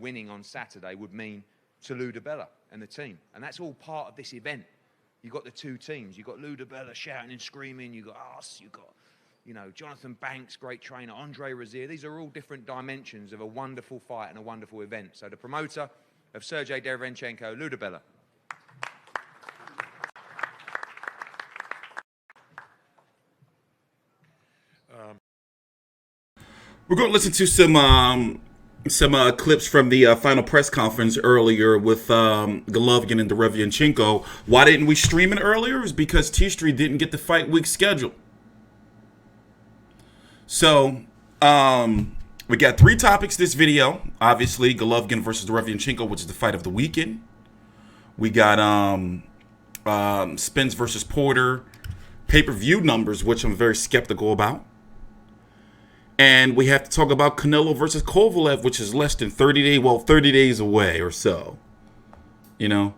winning on Saturday would mean to Lou DiBella and the team. And that's all part of this event. You've got the two teams. You've got Lou DiBella shouting and screaming. You've got us. You've got, you know, Jonathan Banks, great trainer, Andre Rozier. These are all different dimensions of a wonderful fight and a wonderful event. So the promoter of Sergiy Derevyanchenko, Lou DiBella. We're going to listen to some clips from the final press conference earlier with Golovkin and Derevyanchenko. Why didn't we stream it earlier? Is because TstreeT didn't get the fight week schedule. So we got 3 topics this video. Obviously, Golovkin versus Derevyanchenko, which is the fight of the weekend. We got Spence versus Porter pay-per-view numbers, which I'm very skeptical about. And we have to talk about Canelo versus Kovalev, which is less than 30 days away or so. You know?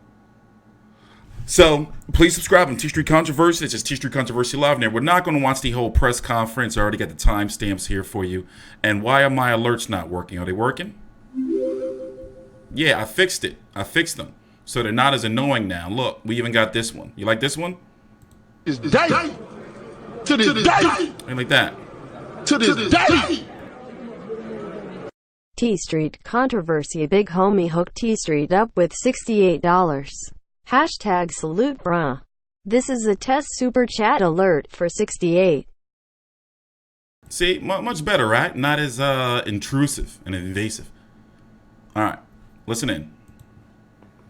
So, please subscribe on TstreeT Controversy. It's just TstreeT Controversy Live there. We're not going to watch the whole press conference. I already got the timestamps here for you. And why are my alerts not working? Are they working? Yeah, I fixed it. I fixed them. So they're not as annoying now. Look, we even got this one. You like this one? It's day to this day. Ain't like that. To this day. TstreeT Controversy. Big homie hooked TstreeT up with $68. Hashtag salute bruh. This is a test super chat alert for 68. See, much better, right? Not as intrusive and invasive. All right, listen in.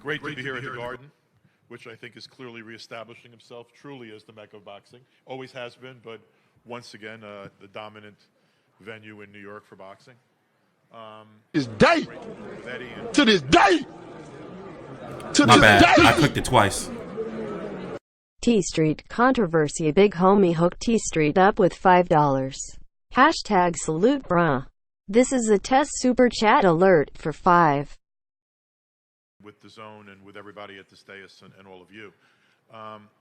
Great to be here at the Garden, which I think is clearly reestablishing himself truly as the Mecca of boxing. Always has been, but once again, the dominant venue in New York for boxing. It's day to this day. To My this bad. day. I clicked it twice. TstreeT Controversy. Big homie hooked TstreeT up with $5. Hashtag salute bruh. This is a test super chat alert for 5. With the DAZN and with everybody at the dais and all of you.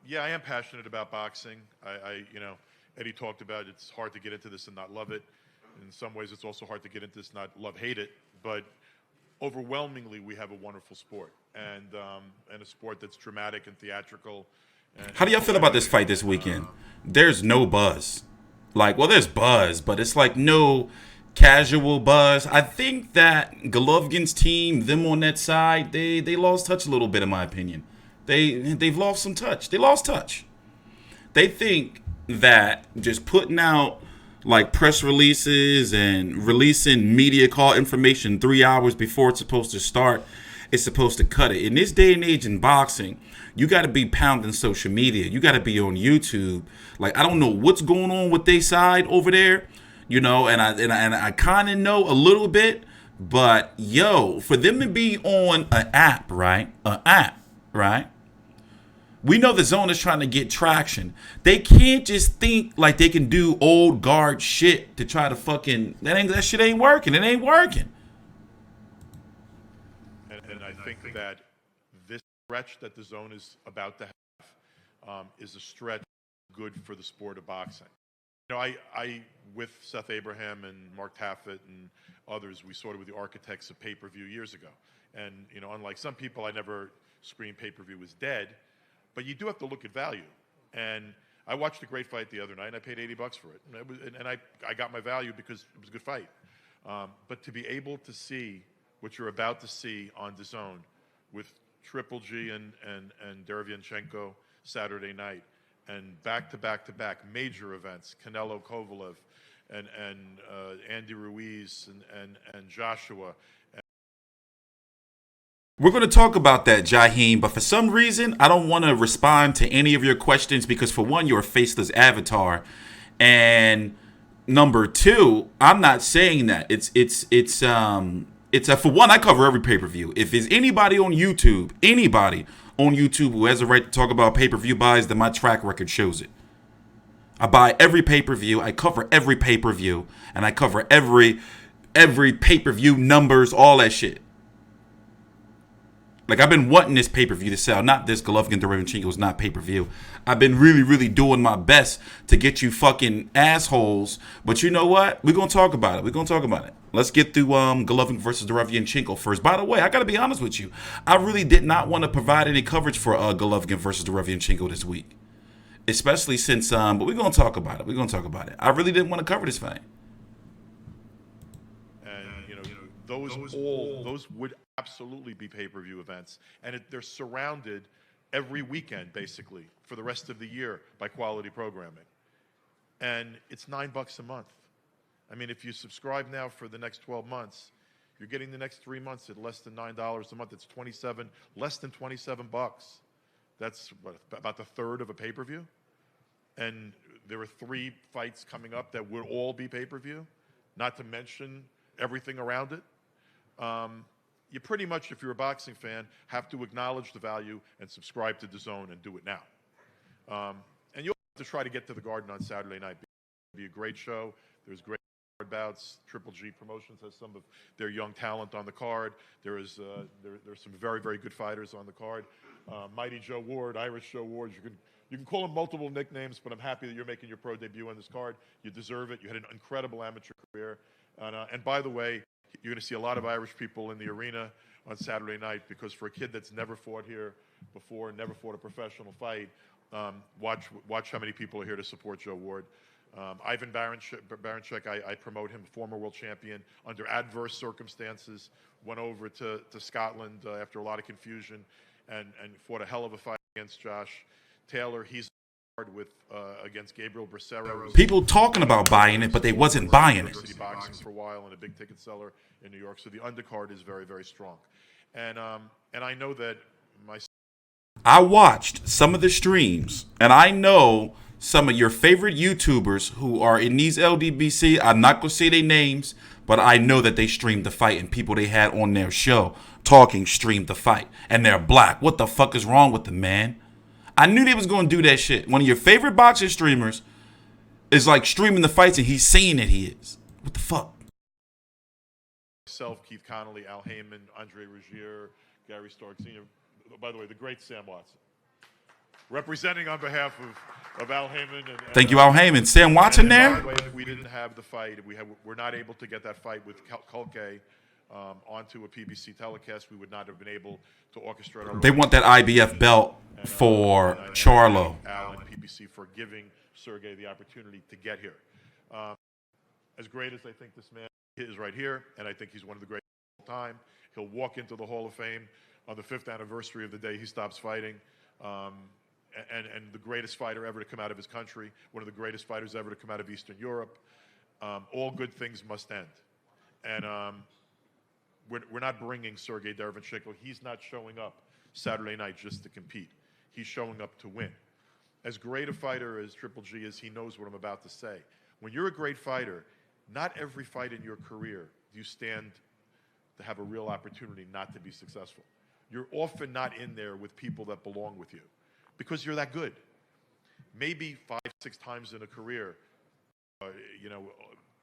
Yeah, I am passionate about boxing. You know, Eddie talked about it's hard to get into this and not love it. In some ways, it's also hard to get into this and not love, hate it. But overwhelmingly, we have a wonderful sport and a sport that's dramatic and theatrical. And How do y'all feel about this fight this weekend? There's no buzz. Like, well, there's buzz, but it's like no casual buzz. I think that Golovkin's team, them on that side, they lost touch a little bit, in my opinion. They've lost some touch. They lost touch. They think that just putting out like press releases and releasing media call information 3 hours before it's supposed to start is supposed to cut it. In this day and age in boxing, you got to be pounding social media. You got to be on YouTube. Like, I don't know what's going on with their side over there, you know, and I kind of know a little bit, but yo, for them to be on an app, right? We know the DAZN is trying to get traction. They can't just think like they can do old guard shit to try to fucking that shit ain't working. It ain't working. And I think that this stretch that the DAZN is about to have is a stretch good for the sport of boxing. You know, I with Seth Abraham and Mark Taffet and others, we sort of were the architects of pay-per-view years ago. And, you know, unlike some people, I never screamed pay-per-view was dead. But you do have to look at value. And I watched a great fight the other night, and I paid $80 for it. And I got my value because it was a good fight. But to be able to see what you're about to see on DAZN with Triple G and Derevyanchenko Saturday night, and back-to-back-to-back major events, Canelo, Kovalev, and Andy Ruiz and Joshua. We're going to talk about that, Jaheem, but for some reason, I don't want to respond to any of your questions because, for one, you're a faceless avatar, and number two, I'm not saying that. For one, I cover every pay-per-view. If there's anybody on YouTube who has a right to talk about pay-per-view buys, then my track record shows it. I buy every pay-per-view, I cover every pay-per-view, and I cover every pay-per-view numbers, all that shit. Like, I've been wanting this pay-per-view to sell. Not this Golovkin Derevyanchenko is not pay-per-view. I've been really, really doing my best to get you fucking assholes. But you know what? We're going to talk about it. Let's get through Golovkin versus Derevyanchenko first. By the way, I got to be honest with you. I really did not want to provide any coverage for Golovkin versus Derevyanchenko this week. Especially since, but we're going to talk about it. I really didn't want to cover this fight. And, those would absolutely be pay-per-view events. And they're surrounded every weekend, basically, for the rest of the year by quality programming. And it's $9 a month. I mean, if you subscribe now for the next 12 months, you're getting the next 3 months at less than $9 a month. It's less than $27. That's about the third of a pay-per-view. And there are 3 fights coming up that would all be pay-per-view, not to mention everything around it. You pretty much, if you're a boxing fan, have to acknowledge the value and subscribe to DAZN and do it now. And you'll have to try to get to the Garden on Saturday night. It'll be a great show. There's great bouts. Triple G Promotions has some of their young talent on the card. There's some very, very good fighters on the card. Mighty Joe Ward, Irish Joe Ward. You can call him multiple nicknames, but I'm happy that you're making your pro debut on this card. You deserve it. You had an incredible amateur career. And by the way, you're going to see a lot of Irish people in the arena on Saturday night, because for a kid that's never fought here before, never fought a professional fight, watch how many people are here to support Joe Ward. Ivan Baranchyk, I promote him, former world champion, under adverse circumstances, went over to Scotland after a lot of confusion and fought a hell of a fight against Josh Taylor. He's with against Gabriel Bracero. People talking about buying it, but they wasn't buying it. Boxing for a while and a big ticket seller in New York. So the undercard is very, very strong. And I know that I watched some of the streams, and I know some of your favorite YouTubers who are in these LDBC. I'm not going to say their names, but I know that they streamed the fight, and people they had on their show talking streamed the fight, and they're black. What the fuck is wrong with them, man? I knew they was going to do that shit. One of your favorite boxing streamers is like streaming the fights, and he's saying that he is. What the fuck? Myself, Keith Connolly, Al Heyman, Andre Rogier, Gary Stark Sr. By the way, the great Sam Watson. Representing on behalf of Al Heyman. Thank you, Al Heyman. Sam Watson there? By the way, if we didn't have the fight, we're not able to get that fight with Kulke onto a PBC telecast, we would not have been able to orchestrate. They want that IBF belt for Charlo. Al and PBC for giving Sergiy the opportunity to get here. As great as I think this man is right here, and I think he's one of the greatest of all time, he'll walk into the Hall of Fame on the 5th anniversary of the day he stops fighting. And the greatest fighter ever to come out of his country, one of the greatest fighters ever to come out of Eastern Europe. All good things must end. And we're not bringing Sergiy Derevyanchenko. He's not showing up Saturday night just to compete. He's showing up to win. As great a fighter as Triple G is, he knows what I'm about to say. When you're a great fighter, not every fight in your career do you stand to have a real opportunity not to be successful. You're often not in there with people that belong with you because you're that good. Maybe 5, 6 times in a career,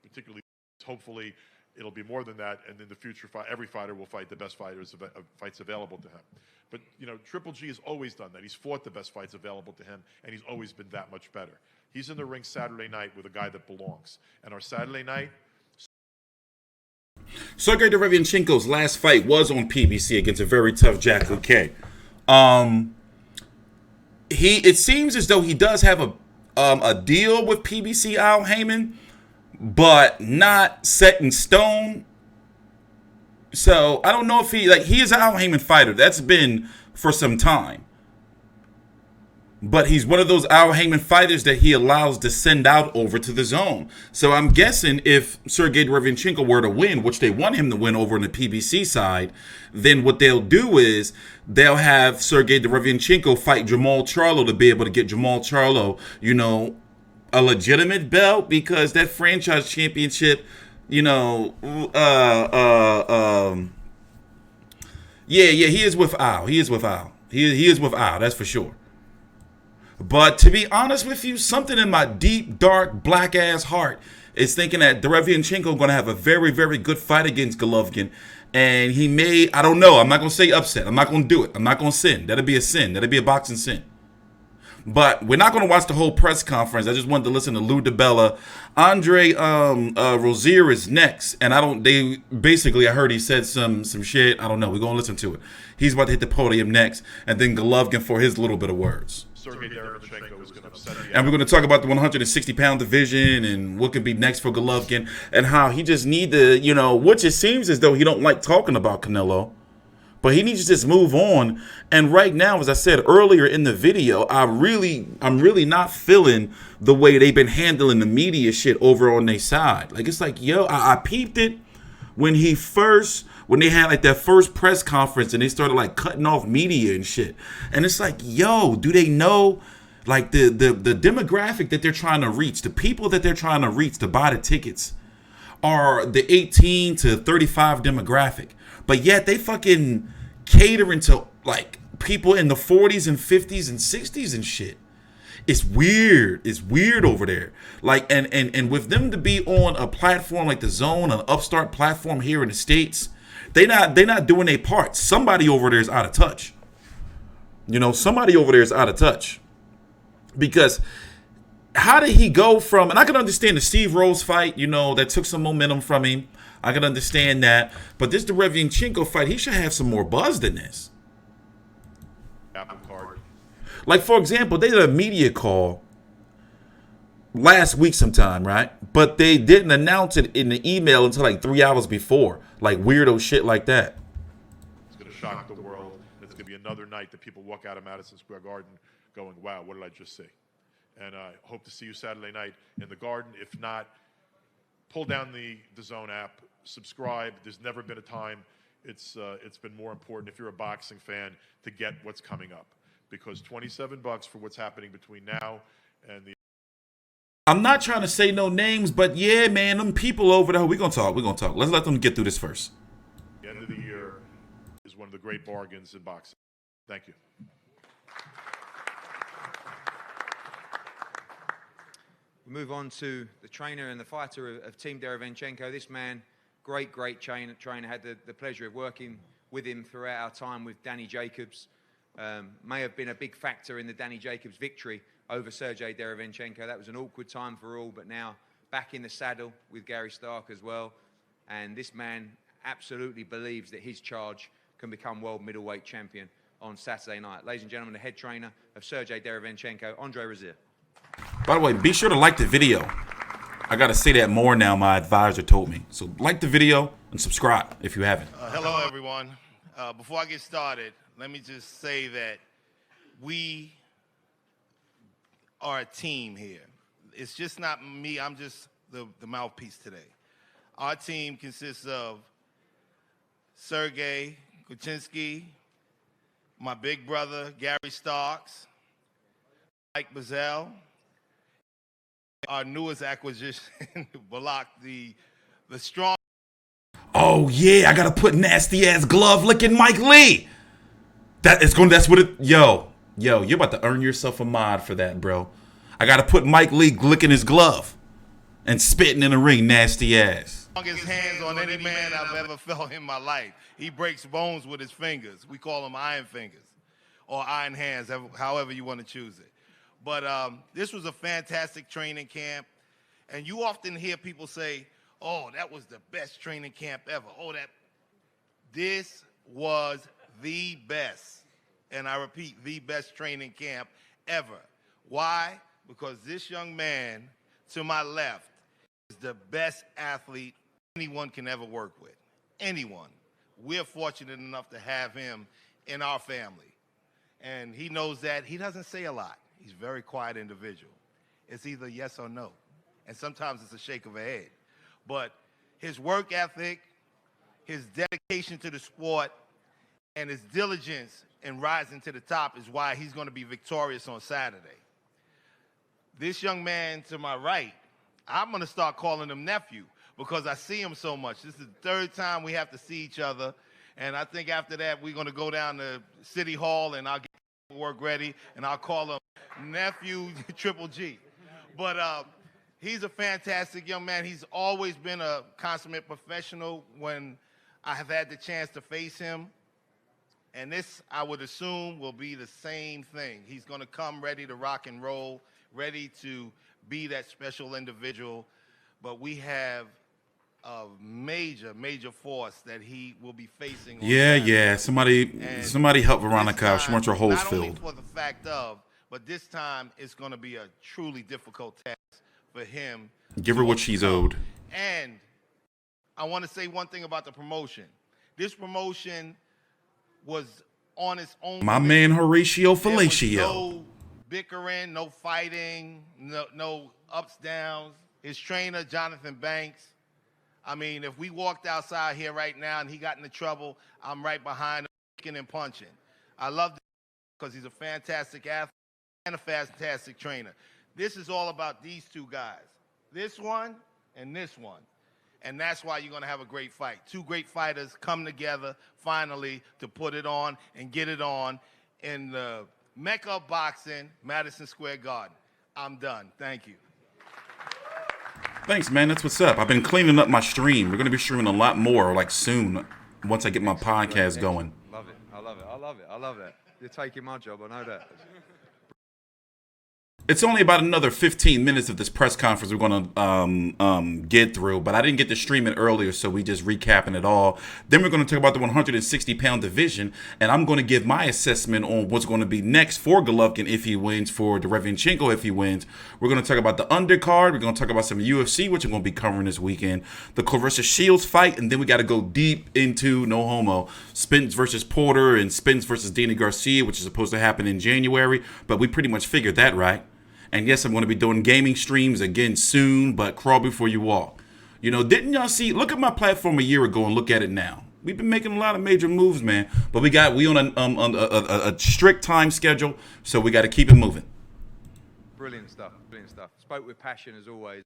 particularly, hopefully, it'll be more than that, and in the future, every fighter will fight the best fights available to him. But, Triple G has always done that. He's fought the best fights available to him, and he's always been that much better. He's in the ring Saturday night with a guy that belongs. And our Saturday night... Sergiy Derevyanchenko's last fight was on PBC against a very tough Jack Luque. It seems as though he does have a deal with PBC Al Heyman, but not set in stone. So I don't know if he is an Al Heyman fighter. That's been for some time. But he's one of those Al Heyman fighters that he allows to send out over to the zone. So I'm guessing if Sergiy Derevyanchenko were to win, which they want him to win over on the PBC side, then what they'll do is they'll have Sergiy Derevyanchenko fight Jamal Charlo to be able to get Jamal Charlo, a legitimate belt, because that franchise championship, he is with Al. He is with Al. He is with Al, that's for sure. But to be honest with you, something in my deep, dark, black-ass heart is thinking that Derevyanchenko going to have a very, very good fight against Golovkin. And he may, I don't know, I'm not going to say upset. I'm not going to do it. I'm not going to sin. That'll be a sin. That'll be a boxing sin. But we're not going to watch the whole press conference. I just wanted to listen to Lou DiBella. Andre Rozier is next, and I heard he said some shit. I don't know. We're going to listen to it. He's about to hit the podium next, and then Golovkin for his little bit of words. Sergiy Derevyanchenko is going to upset the and we're going to talk about the 160-pound division and what could be next for Golovkin and how he just need to, which it seems as though he don't like talking about Canelo. But he needs to just move on. And right now, as I said earlier in the video, I'm really not feeling the way they've been handling the media shit over on their side. Like, it's like, I peeped it when they had like that first press conference and they started like cutting off media and shit. And it's like, do they know like the demographic that they're trying to reach, the people that they're trying to reach to buy the tickets are the 18 to 35 demographic. But yet they fucking catering to like people in the 40s and 50s and 60s and shit. It's weird. It's weird over there. Like and with them to be on a platform like the DAZN, an upstart platform here in the States, they're not doing their part. Somebody over there is out of touch. Somebody over there is out of touch. Because how did he go from, and I can understand the Steve Rose fight, that took some momentum from him. I can understand that. But this Derevyanchenko fight, he should have some more buzz than this. Apple Card. Like, for example, they did a media call last week sometime, right? But they didn't announce it in the email until like 3 hours before. Like weirdo shit like that. It's going to shock the world. It's going to be another night that people walk out of Madison Square Garden going, wow, what did I just see? And I hope to see you Saturday night in the Garden. If not, pull down the DAZN app, subscribe. There's never been a time it's been more important if you're a boxing fan to get what's coming up, because $27 for what's happening between now and the. I'm not trying to say no names, but yeah, man, them people over there, we're gonna talk. Let's let them get through this first. The end of the year is one of the great bargains in boxing. Thank you. We move on to the trainer and the fighter of Team Derevyanchenko. This man, great trainer. Had the pleasure of working with him throughout our time with Danny Jacobs. May have been a big factor in the Danny Jacobs victory over Sergiy Derevyanchenko. That was an awkward time for all, but now back in the saddle with Gary Stark as well. And this man absolutely believes that his charge can become world middleweight champion on Saturday night. Ladies and gentlemen, the head trainer of Sergiy Derevyanchenko, Andre Rozier. By the way, be sure to like the video. I got to say that more now, my advisor told me. So like the video and subscribe if you haven't. Hello, everyone. Before I get started, let me just say that we are a team here. It's just not me. I'm just the mouthpiece today. Our team consists of Sergiy Kuczynski, my big brother, Gary Starks, Mike Bazell, our newest acquisition, Balak, the strong. Oh yeah, I gotta put nasty ass glove licking Mike Lee. That's what it. Yo, you're about to earn yourself a mod for that, bro. I gotta put Mike Lee licking his glove and spitting in the ring, nasty ass. Strongest hands on any man I've ever felt in my life. He breaks bones with his fingers. We call them iron fingers or iron hands, however you want to choose it. But this was a fantastic training camp. And you often hear people say, oh, that was the best training camp ever. This was the best. And I repeat, the best training camp ever. Why? Because this young man to my left is the best athlete anyone can ever work with. Anyone. We're fortunate enough to have him in our family. And he knows that. He doesn't say a lot. He's a very quiet individual. It's either yes or no. And sometimes it's a shake of a head. But his work ethic, his dedication to the sport, and his diligence in rising to the top is why he's going to be victorious on Saturday. This young man to my right, I'm going to start calling him nephew because I see him so much. This is the third time we have to see each other. And I think after that, we're going to go down to City Hall and I'll get work ready and I'll call him nephew Triple G. But he's a fantastic young man. He's always been a consummate professional when I have had the chance to face him. And this, I would assume, will be the same thing. He's going to come ready to rock and roll, ready to be that special individual. But we have a major, major force that he will be facing. Yeah. Somebody help Veronica out. She wants her holes not filled. only for the fact of, but this time it's going to be a truly difficult task for him. Give her what she's owed. And I want to say one thing about the promotion. This promotion was on its own. My man Horatio Fellatio. No bickering, no fighting, no ups, downs. His trainer, Jonathan Banks. I mean, if we walked outside here right now and he got into trouble, I'm right behind him, kicking and punching. I love this because he's a fantastic athlete and a fantastic trainer. This is all about these two guys, this one and this one. And that's why you're going to have a great fight. Two great fighters come together finally to put it on and get it on in the Mecca of boxing, Madison Square Garden. I'm done. Thank you. Thanks, man. That's what's up. I've been cleaning up my stream. We're going to be streaming a lot more, like, soon, once I get my podcast going. Love it. I love it. I love it. I love that. You're taking my job. I know that. It's only about another 15 minutes of this press conference we're going to get through, but I didn't get to stream it earlier, so we just recapping it all. Then we're going to talk about the 160-pound division, and I'm going to give my assessment on what's going to be next for Golovkin if he wins, for Derevyanchenko if he wins. We're going to talk about the undercard. We're going to talk about some UFC, which I'm going to be covering this weekend, the Clarissa Shields fight, and then we got to go deep into, no homo, Spence versus Porter and Spence versus Dana Garcia, which is supposed to happen in January, but we pretty much figured that right. And yes, I'm going to be doing gaming streams again soon, but crawl before you walk. You know, didn't y'all see? Look at my platform a year ago and look at it now. We've been making a lot of major moves, man. But we on a strict time schedule, so we got to keep it moving. Brilliant stuff. Brilliant stuff. Spoke with passion as always.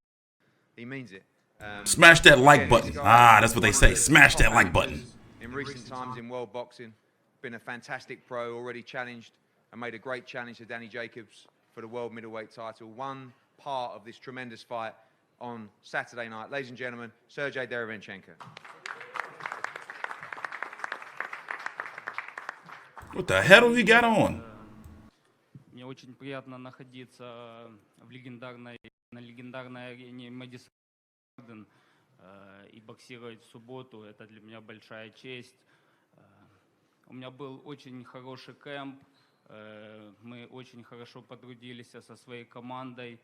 He means it. Smash that like button. That's what they say. Smash that like button. In recent times in world boxing, been a fantastic pro, already challenged and made a great challenge to Danny Jacobs for the world middleweight title. One part of this tremendous fight on Saturday night. Ladies and gentlemen, Sergiy Derevyanchenko. What the hell he got on? Мне очень приятно находиться на легендарной арене Madison Square Garden и боксировать в субботу. Это для меня большая честь. У меня был очень хороший кэмп. Мы очень хорошо потрудились со своей командой.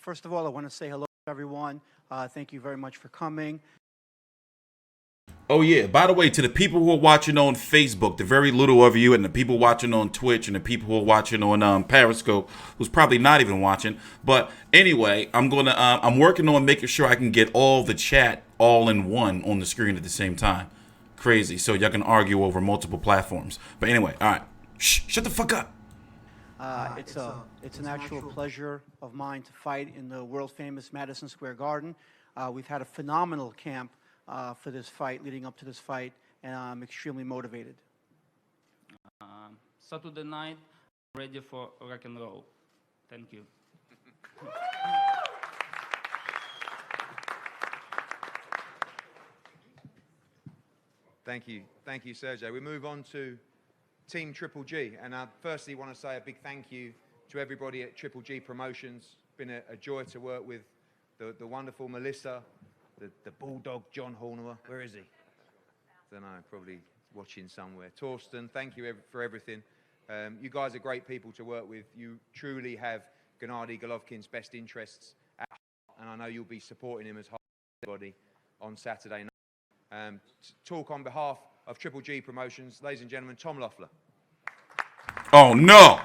First of all, I want to say hello to everyone. Thank you very much for coming. Oh, yeah. By the way, to the people who are watching on Facebook, the very little of you, and the people watching on Twitch, and the people who are watching on Periscope, who's probably not even watching. But anyway, I'm working on making sure I can get all the chat all in one on the screen at the same time. Crazy, so y'all can argue over multiple platforms. But anyway, all right. Shut the fuck up. It's an actual pleasure of mine to fight in the world-famous Madison Square Garden. We've had a phenomenal camp for this fight, leading up to this fight, and I'm extremely motivated. Saturday night, ready for rock and roll. Thank you. Thank you. Thank you, Sergey. We move on to Team Triple G. And I firstly want to say a big thank you to everybody at Triple G Promotions. Been a joy to work with the wonderful Melissa, the bulldog John Horner. Where is he? Don't know, probably watching somewhere. Torsten, thank you for everything. You guys are great people to work with. You truly have Gennady Golovkin's best interests at heart, and I know you'll be supporting him as hard as anybody on Saturday night. Talk on behalf of Triple G Promotions, ladies and gentlemen, Tom Loeffler. Oh no!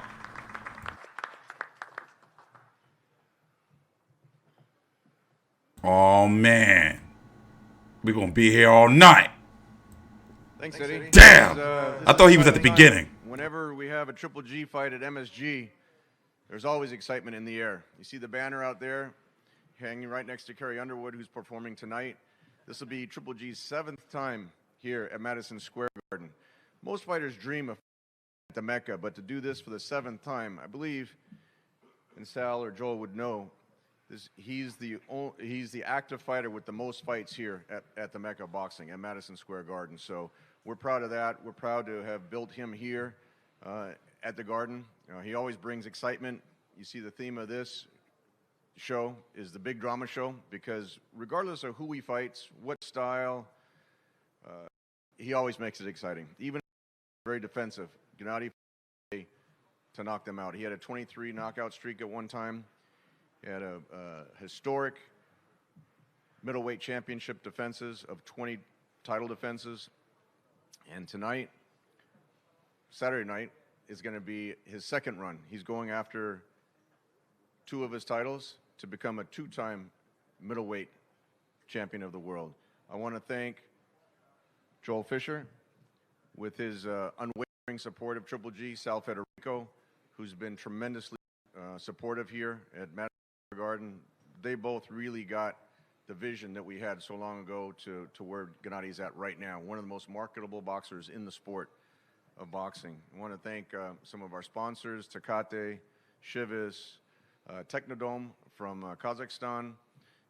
Oh man, we're gonna be here all night. Thanks, Eddie. Damn! I thought he was at the beginning. Whenever we have a Triple G fight at MSG, there's always excitement in the air. You see the banner out there, hanging right next to Carrie Underwood, who's performing tonight. This will be Triple G's 7th time here at Madison Square Garden. Most fighters dream of at the Mecca, but to do this for the 7th time, I believe, and Sal or Joel would know, he's the active fighter with the most fights here at the Mecca Boxing at Madison Square Garden. So we're proud of that. We're proud to have built him here at the Garden. He always brings excitement. You see the theme of this show is the big drama show, because regardless of who he fights, what style, he always makes it exciting. Even very defensive. Gennady to knock them out. He had a 23 knockout streak at one time. He had a historic middleweight championship defenses of 20 title defenses. And tonight, Saturday night, is going to be his second run. He's going after 2 of his titles to become a 2-time middleweight champion of the world. I want to thank Joel Fisher with his unwavering support of Triple G, Sal Federico, who's been tremendously supportive here at Madison Square Garden. They both really got the vision that we had so long ago to where Gennady's at right now, one of the most marketable boxers in the sport of boxing. I want to thank some of our sponsors, Tecate, Chivas, Technodome from Kazakhstan,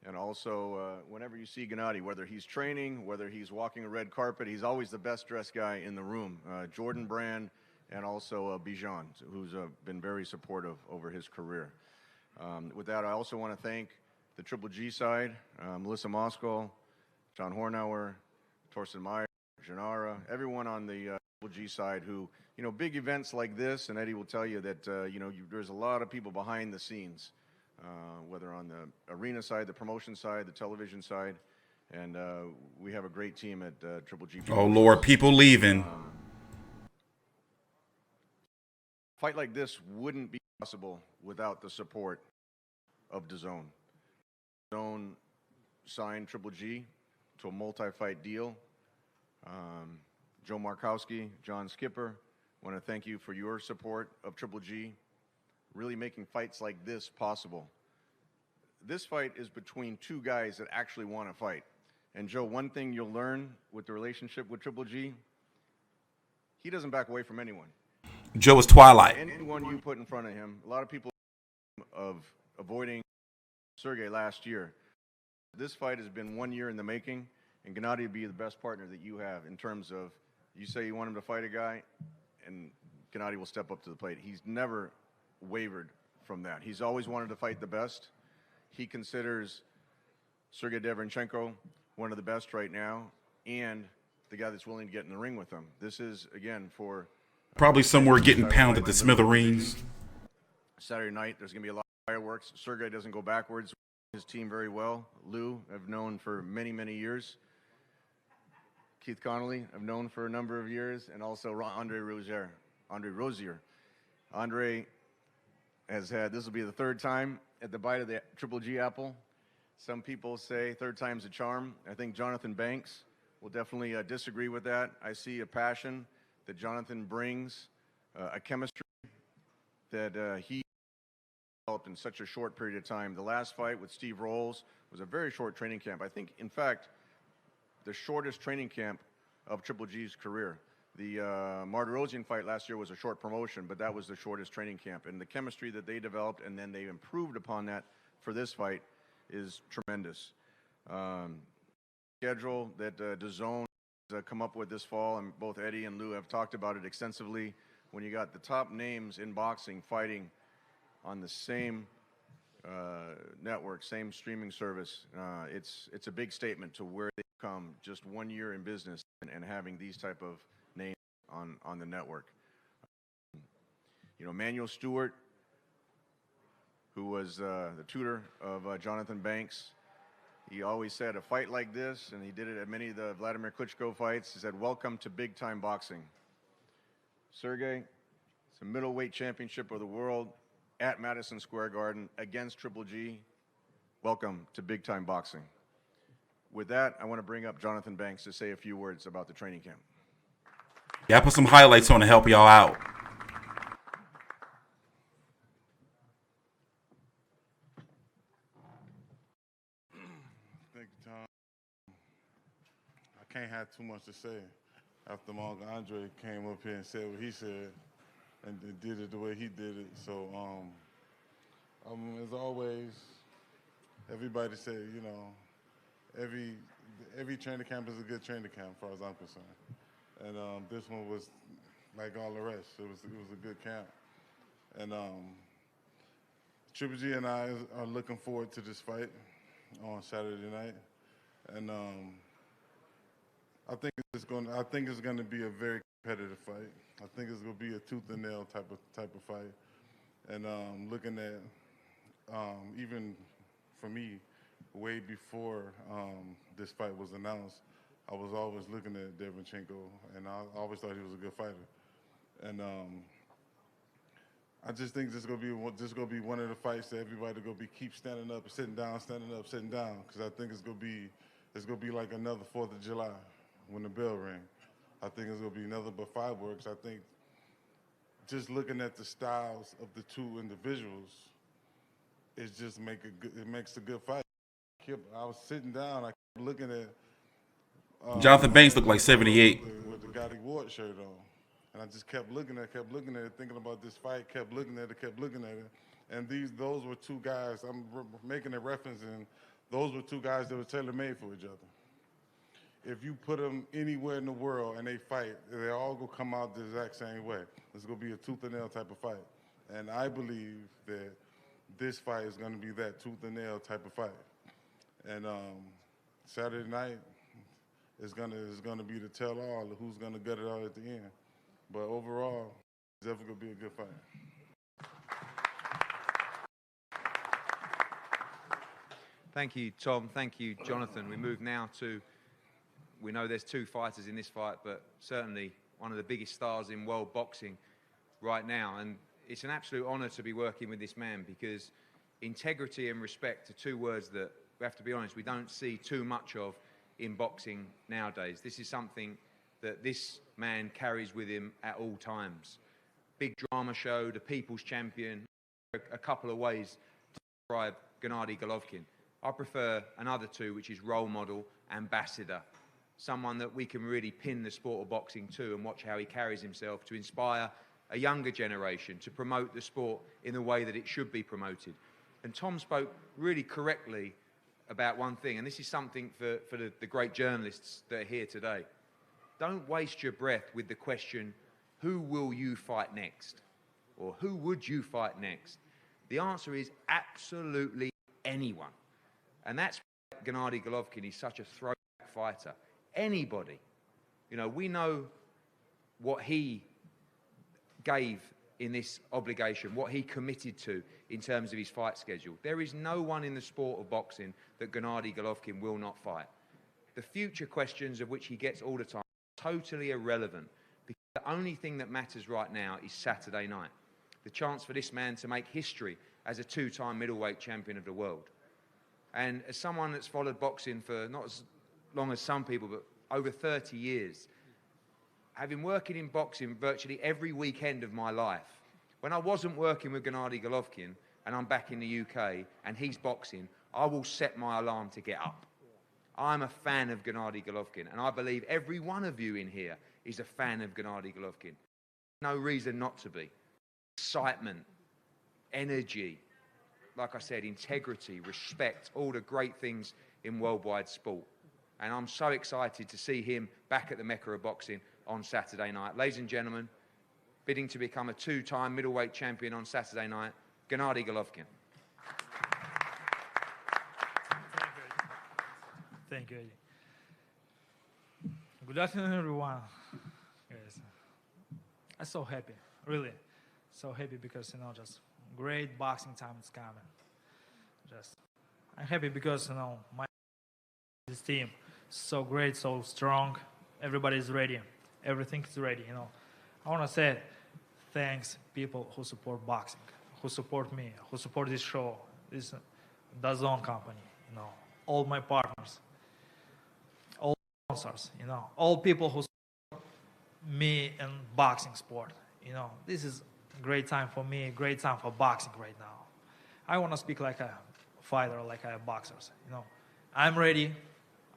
and also whenever you see Gennady, whether he's training, whether he's walking a red carpet, he's always the best dressed guy in the room. Jordan Brand and also Bijan, who's been very supportive over his career. With that, I also want to thank the Triple G side, Melissa Moskal, John Hornauer, Torsten Meyer, Janara, everyone on the Triple G side who, you know, big events like this, and Eddie will tell you that, you know, there's a lot of people behind the scenes, whether on the arena side, the promotion side, the television side, and we have a great team at Triple G. Oh, Lord, people leaving. Fight like this wouldn't be possible without the support of DAZN. DAZN signed Triple G to a multi-fight deal. Joe Markowski, John Skipper, want to thank you for your support of Triple G, really making fights like this possible. This fight is between 2 guys that actually want to fight. And Joe, one thing you'll learn with the relationship with Triple G, he doesn't back away from anyone. Joe is Twilight. Anyone you put in front of him, a lot of people of avoiding Sergiy last year. This fight has been 1 year in the making, and Gennady would be the best partner that you have in terms of, you say you want him to fight a guy, and Gennady will step up to the plate. He's never wavered from that. He's always wanted to fight the best. He considers Sergiy Derevyanchenko one of the best right now, and the guy that's willing to get in the ring with him. This is, again, for... Probably somewhere getting pounded to smithereens. Saturday night, there's going to be a lot of fireworks. Sergiy doesn't go backwards. His team very well. Lou, I've known for many, many years. Keith Connolly, I've known for a number of years, and also Andre Rozier. Andre has had, this will be the 3rd time at the bite of the Triple G apple. Some people say 3rd time's a charm. I think Jonathan Banks will definitely disagree with that. I see a passion that Jonathan brings, a chemistry that he developed in such a short period of time. The last fight with Steve Rolls was a very short training camp. I think, in fact, the shortest training camp of Triple G's career. The Martirosyan fight last year was a short promotion, but that was the shortest training camp. And the chemistry that they developed and then they improved upon that for this fight is tremendous. Schedule that DAZN come up with this fall, and both Eddie and Lou have talked about it extensively. When you got the top names in boxing fighting on the same network, same streaming service, it's a big statement to where they come just 1 year in business and having these type of names on the network. You know, Manuel Stewart, who was the tutor of Jonathan Banks, he always said a fight like this, and he did it at many of the Vladimir Klitschko fights, he said, "Welcome to big time boxing." Sergiy, it's a middleweight championship of the world at Madison Square Garden against Triple G. Welcome to big time boxing. With that, I want to bring up Jonathan Banks to say a few words about the training camp. Yeah, I put some highlights on to help y'all out. Thank you, Tom. I can't have too much to say after my Uncle Andre came up here and said what he said and did it the way he did it. So, as always, everybody said, you know, every training camp is a good training camp, as far as I'm concerned. And this one was like all the rest. It was a good camp. And Triple G and I are looking forward to this fight on Saturday night. And I think it's going to be a very competitive fight. I think it's going to be a tooth and nail type of fight. And looking at even for me, way before this fight was announced, I was always looking at Derevyanchenko, and I always thought he was a good fighter. And I just think this is gonna be one of the fights that everybody gonna be keep standing up, sitting down, standing up, sitting down, because I think it's gonna be like another 4th of July when the bell rings. I think it's gonna be another but fireworks. I think just looking at the styles of the two individuals, it just makes a good fight. I was sitting down, I kept looking at Jonathan Banks looked like 78 with the Gotti Ward shirt on, and I just kept looking at it, thinking about this fight, kept looking at it, and those were two guys. I'm making a reference, and those were two guys that were tailor-made for each other. If you put them anywhere in the world and they fight, they all gonna come out the exact same way. It's gonna be a tooth and nail type of fight, and I believe that this fight is gonna be that tooth and nail type of fight. And Saturday night is gonna be the tell-all of who's gonna gut it out at the end. But overall, it's definitely gonna be a good fight. Thank you, Tom. Thank you, Jonathan. We move now to, we know there's two fighters in this fight, but certainly one of the biggest stars in world boxing right now. And it's an absolute honor to be working with this man, because integrity and respect are two words that, we have to be honest, we don't see too much of in boxing nowadays. This is something that this man carries with him at all times. Big drama show, the people's champion, a couple of ways to describe Gennady Golovkin. I prefer another two, which is role model, ambassador, someone that we can really pin the sport of boxing to and watch how he carries himself to inspire a younger generation, to promote the sport in the way that it should be promoted. And Tom spoke really correctly about one thing, and this is something for the great journalists that are here today. Don't waste your breath with the question, who will you fight next? Or who would you fight next? The answer is absolutely anyone. And that's why Gennady Golovkin is such a throwback fighter. Anybody. You know, we know what he gave in this obligation, what he committed to in terms of his fight schedule. There is no one in the sport of boxing that Gennady Golovkin will not fight. The future questions of which he gets all the time are totally irrelevant, because the only thing that matters right now is Saturday night. The chance for this man to make history as a two-time middleweight champion of the world. And as someone that's followed boxing for not as long as some people, but over 30 years, having working in boxing virtually every weekend of my life, when I wasn't working with Gennady Golovkin and I'm back in the UK and he's boxing, I will set my alarm to get up. I'm a fan of Gennady Golovkin, and I believe every one of you in here is a fan of Gennady Golovkin. No reason not to be. Excitement, energy, like I said, integrity, respect, all the great things in worldwide sport. And I'm so excited to see him back at the Mecca of boxing on Saturday night. Ladies and gentlemen, bidding to become a two-time middleweight champion on Saturday night, Gennady Golovkin. Thank you, Eddie. Good afternoon, everyone. Guys, I'm so happy, really, so happy, because, you know, just great boxing time is coming. I'm happy because, you know, this team is so great, so strong. Everybody is ready. Everything is ready, you know. I want to say thanks people who support boxing, who support me, who support this show, this DAZN company, you know, all my partners, all sponsors, you know, all people who support me in boxing sport. You know, this is a great time for me, a great time for boxing right now. I want to speak like a fighter, like a boxer, you know. I'm ready.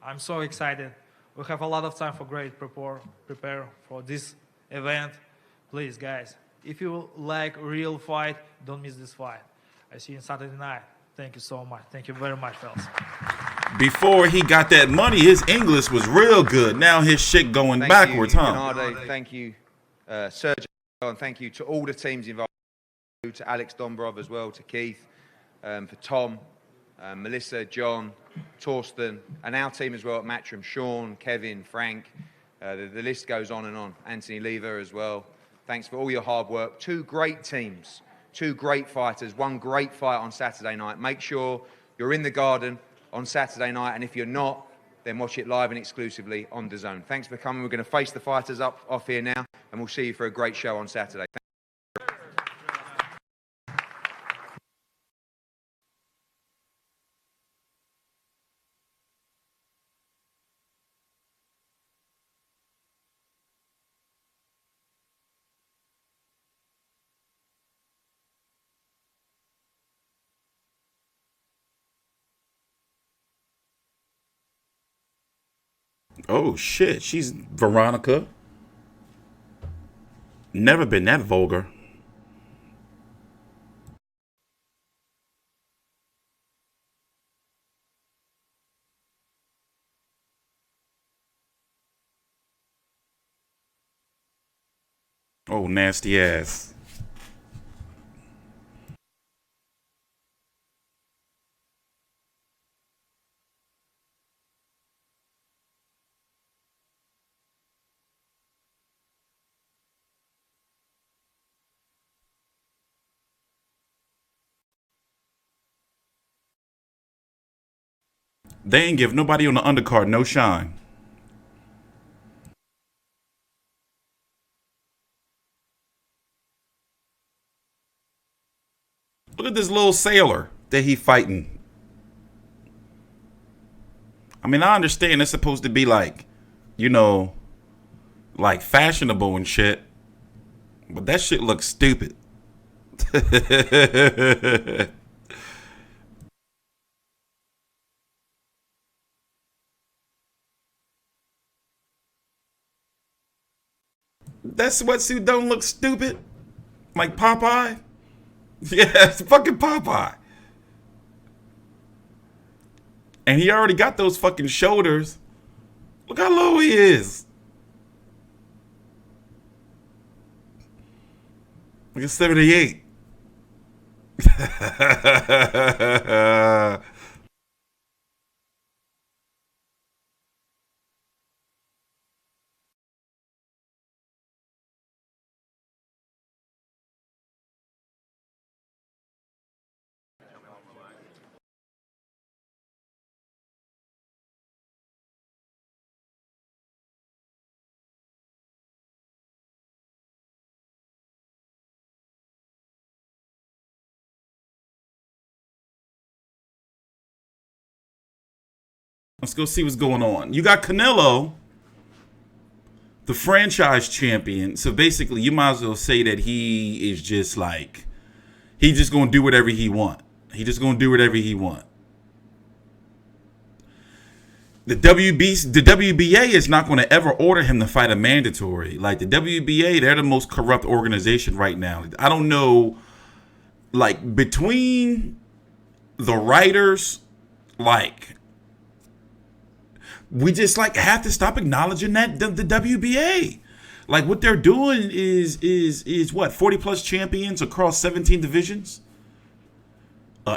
I'm so excited. We have a lot of time for prepare for this event. Please, guys, if you like real fight, don't miss this fight. I see you on Saturday night. Thank you so much. Thank you very much, fellas. Before he got that money, his English was real good. Now his shit going backwards, huh? Bernardo, thank you, Sergiy, and thank you to all the teams involved, to Alex Dombrov as well, to Keith, for Tom, Melissa, John, Torsten, and our team as well at Matchroom, Shawn, Kevin, Frank. The list goes on and on. Anthony Lever as well. Thanks for all your hard work. 2 great teams, 2 great fighters, 1 great fight on Saturday night. Make sure you're in the Garden on Saturday night, and if you're not, then watch it live and exclusively on DAZN. Thanks for coming. We're going to face the fighters off here now, and we'll see you for a great show on Saturday. Oh shit, she's Veronica. Never been that vulgar. Oh, nasty ass. They ain't give nobody on the undercard no shine. Look at this little sailor that he fighting. I mean, I understand it's supposed to be like, you know, like fashionable and shit, but that shit looks stupid. That sweatsuit don't look stupid? Like Popeye? Yeah, it's fucking Popeye. And he already got those fucking shoulders. Look how low he is. Like a 78. Let's go see what's going on. You got Canelo, the franchise champion. So basically, you might as well say that he is just like, he's just going to do whatever he want. He just going to do whatever he want. The WBA is not going to ever order him to fight a mandatory. Like the WBA, they're the most corrupt organization right now. I don't know, like between the writers, like, we just like have to stop acknowledging that the WBA, like what they're doing is what, 40 plus champions across 17 divisions,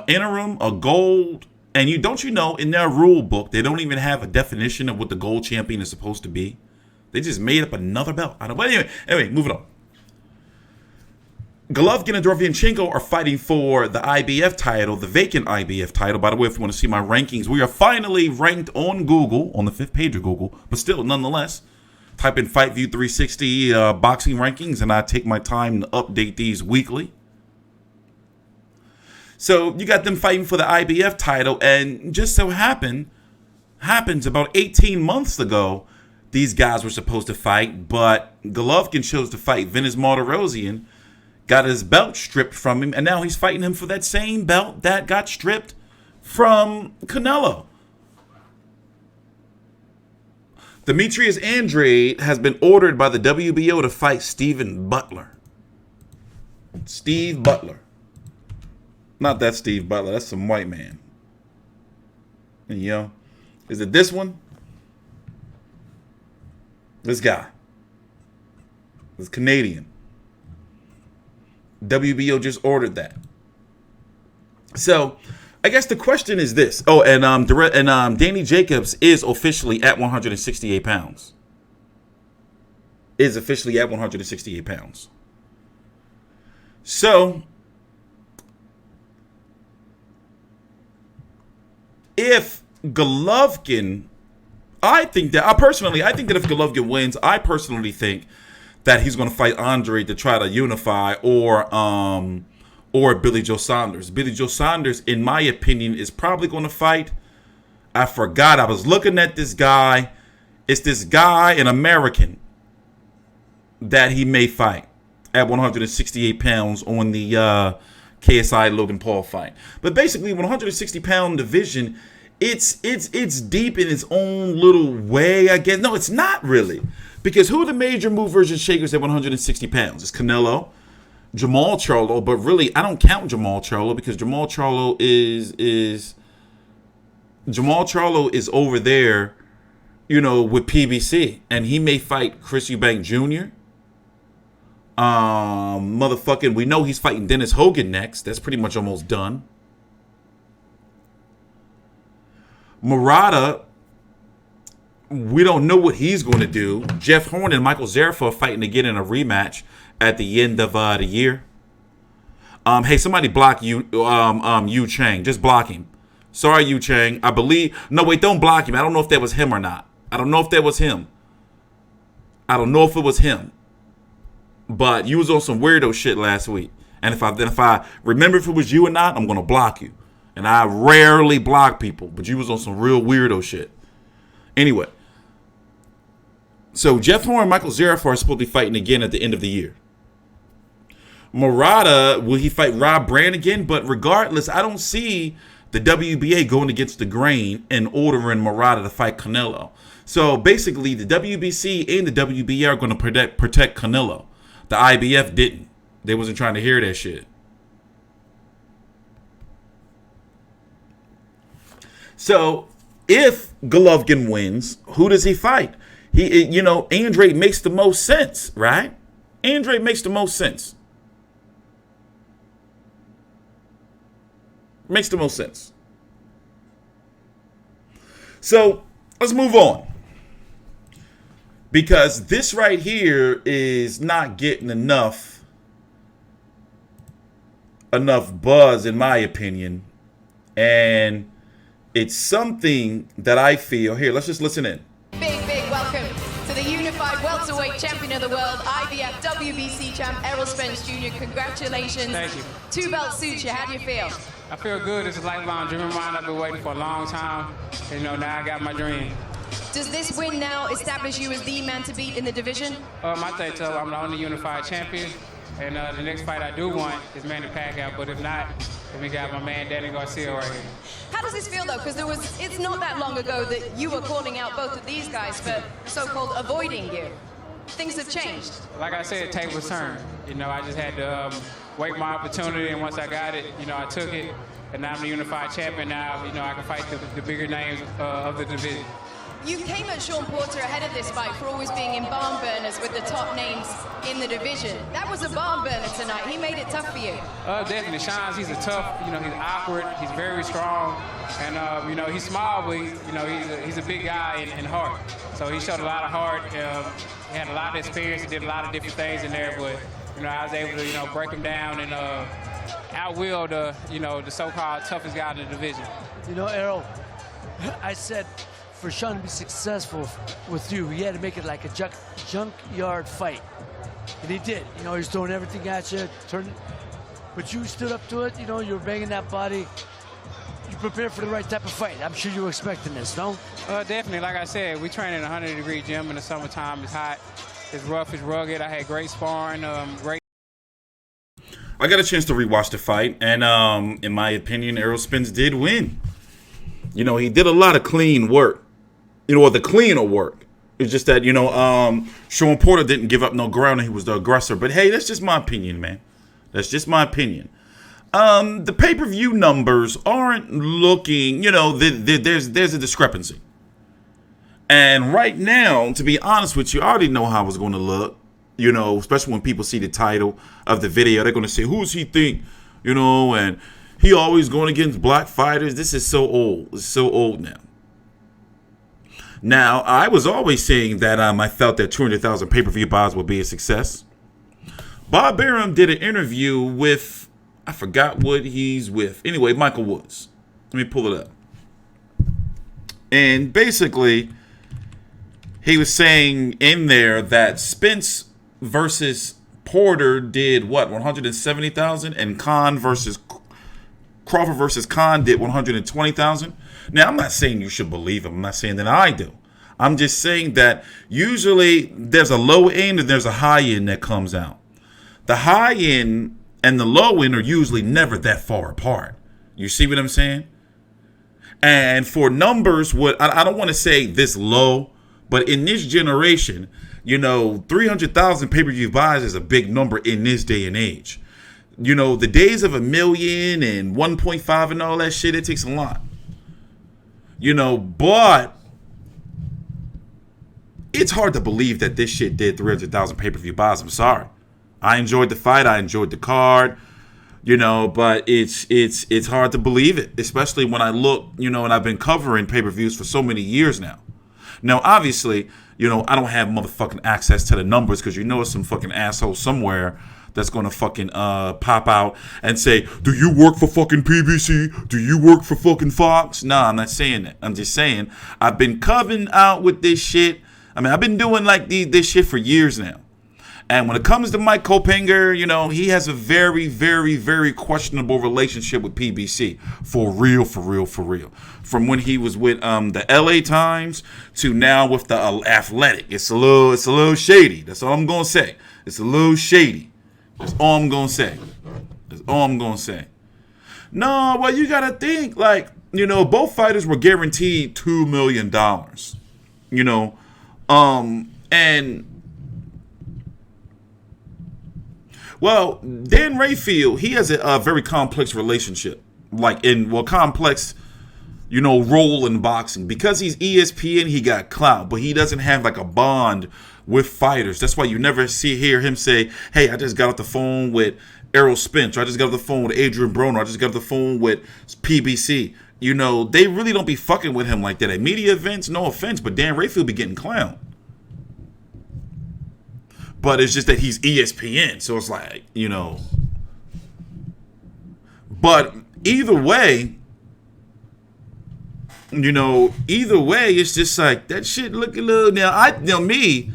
interim, a gold, and you know in their rule book they don't even have a definition of what the gold champion is supposed to be. They just made up another belt. I don't. But anyway, moving on. Golovkin and Derevyanchenko are fighting for the IBF title, the vacant IBF title. By the way, if you want to see my rankings, we are finally ranked on Google, on the 5th page of Google, but still, nonetheless, type in FightView 360 boxing rankings, and I take my time to update these weekly. So you got them fighting for the IBF title, and just so happens about 18 months ago, these guys were supposed to fight, but Golovkin chose to fight Venus Martirosyan, got his belt stripped from him, and now he's fighting him for that same belt that got stripped from Canelo. Demetrius Andrade has been ordered by the WBO to fight Steve Butler. Steve Butler. Not that Steve Butler, that's some white man. And, you know, Is it this one? This guy. This Canadian. WBO just ordered that. So, I guess the question is this. Oh, and Danny Jacobs is officially at 168 pounds. Is officially at 168 pounds. So, if Golovkin, I think that if Golovkin wins, I personally think that he's going to fight Andre to try to unify, or Billy Joe Saunders. Billy Joe Saunders, in my opinion, is probably going to fight. I forgot. I was looking at this guy. It's this guy, an American, that he may fight at 168 pounds on the KSI Logan Paul fight. But basically, 160-pound division, it's deep in its own little way, I guess. No, it's not really. Because who are the major movers and shakers at 160 pounds? It's Canelo, Jamal Charlo, but really, I don't count Jamal Charlo because Jamal Charlo is over there, with PBC, and he may fight Chris Eubank Jr. We know he's fighting Dennis Hogan next. That's pretty much almost done. Murata, we don't know what he's going to do. Jeff Horn and Michael Zerafa are fighting again in a rematch at the end of the year. Hey, somebody block Yu Chang. Just block him. Sorry, Yu Chang. I believe. No, wait, don't block him. I don't know if that was him or not. I don't know if that was him. I don't know if it was him. But you was on some weirdo shit last week. And if I remember if it was you or not, I'm going to block you. And I rarely block people. But you was on some real weirdo shit. Anyway. So Jeff Horn and Michael Zerafa are supposed to be fighting again at the end of the year. Murata, will he fight Rob Brand again? But regardless, I don't see the WBA going against the grain and ordering Murata to fight Canelo. So basically, the WBC and the WBA are going to protect Canelo. The IBF didn't. They wasn't trying to hear that shit. So if Golovkin wins, who does he fight? Andre makes the most sense, right? Andre makes the most sense. Makes the most sense. So let's move on. Because this right here is not getting enough buzz, in my opinion. And it's something that I feel. Here, let's just listen in. Big welcome to the unified welterweight champion of the world, IBF WBC champ Errol Spence Jr. Congratulations. Thank you. 2 belts suits you. How do you feel? I feel good. It's a lifelong dream of mine. I've been waiting for a long time. Now I got my dream. Does this win now establish you as the man to beat in the division? My thing tell I'm the only unified champion. And the next fight I do want is Manny Pacquiao. But if not, then we got my man Danny Garcia right here. How does this feel, though? Because it's not that long ago that you were calling out both of these guys for so-called avoiding you. Things have changed. Like I said, tables turned. I just had to wait my opportunity, and once I got it, I took it. And now I'm the unified champion. Now, I can fight the bigger names of the division. You came at Shawn Porter ahead of this fight for always being in barn burners with the top names in the division. That was a barn burner tonight. He made it tough for you. Definitely. Shawn, he's a tough, he's awkward. He's very strong. And, he's small, but, he's a big guy in heart. So he showed a lot of heart. He had a lot of experience. He did a lot of different things in there. But, I was able to, break him down and outwill the so-called toughest guy in the division. Errol, I said, for Shawn to be successful with you, he had to make it like a junkyard fight. And he did. He's throwing everything at you, but you stood up to it. You were banging that body. You prepared for the right type of fight. I'm sure you were expecting this, no? Definitely. Like I said, we train in a 100-degree gym in the summertime. It's hot. It's rough. It's rugged. I had great sparring. Great. I got a chance to rewatch the fight, and in my opinion, Errol Spence did win. He did a lot of clean work. Or the cleaner work. It's just that, Shawn Porter didn't give up no ground and he was the aggressor. But hey, that's just my opinion, man. That's just my opinion. The pay-per-view numbers aren't looking, there's a discrepancy. And right now, to be honest with you, I already know how it's going to look. You know, especially when people see the title of the video, they're going to say, who does he think? You know, and he always going against black fighters. This is so old. It's so old now. Now, I was always saying that I felt that 200,000 pay-per-view buys would be a success. Bob Arum did an interview with, I forgot what he's with. Anyway, Michael Woods. Let me pull it up. And basically, he was saying in there that Spence versus Porter did what, 170,000, and Crawford versus Khan did 120,000. Now, I'm not saying you should believe him. I'm not saying that I do. I'm just saying that usually there's a low end and there's a high end that comes out. The high end and the low end are usually never that far apart. You see what I'm saying? And for numbers, I don't want to say this low, but in this generation, you know, 300,000 pay-per-view buys is a big number in this day and age. You know, the days of 1 million and 1.5 and all that shit, it takes a lot. You know, but it's hard to believe that this shit did 300,000 pay-per-view buys. I'm sorry. I enjoyed the fight. I enjoyed the card. You know, but it's hard to believe it, especially when I look, you know, and I've been covering pay-per-views for so many years now. Now, obviously, you know, I don't have motherfucking access to the numbers because you know some fucking asshole somewhere that's going to fucking pop out and say, do you work for fucking PBC? Do you work for fucking Fox? Nah, I'm not saying that. I'm just saying I've been coming out with this shit. I mean, I've been doing like this shit for years now. And when it comes to Mike Kopinger, you know, he has a very, very, very questionable relationship with PBC. For real, for real, for real. From when he was with the LA Times to now with the Athletic. It's a little shady. That's all I'm going to say. It's a little shady. That's all I'm going to say. That's all I'm going to say. No, well, you got to think, like, you know, both fighters were guaranteed $2 million. You know, and... Well, Dan Rayfield, he has a very complex relationship, complex, you know, role in boxing. Because he's ESPN, he got clout, but he doesn't have like a bond with fighters. That's why you never hear him say, hey, I just got off the phone with Errol Spence, or I just got off the phone with Adrian Broner, or I just got off the phone with PBC. You know, they really don't be fucking with him like that. At media events, no offense, but Dan Rayfield be getting clowned. But it's just that he's ESPN, so it's like, you know. But either way, you know, it's just like that shit look a little. Now, me,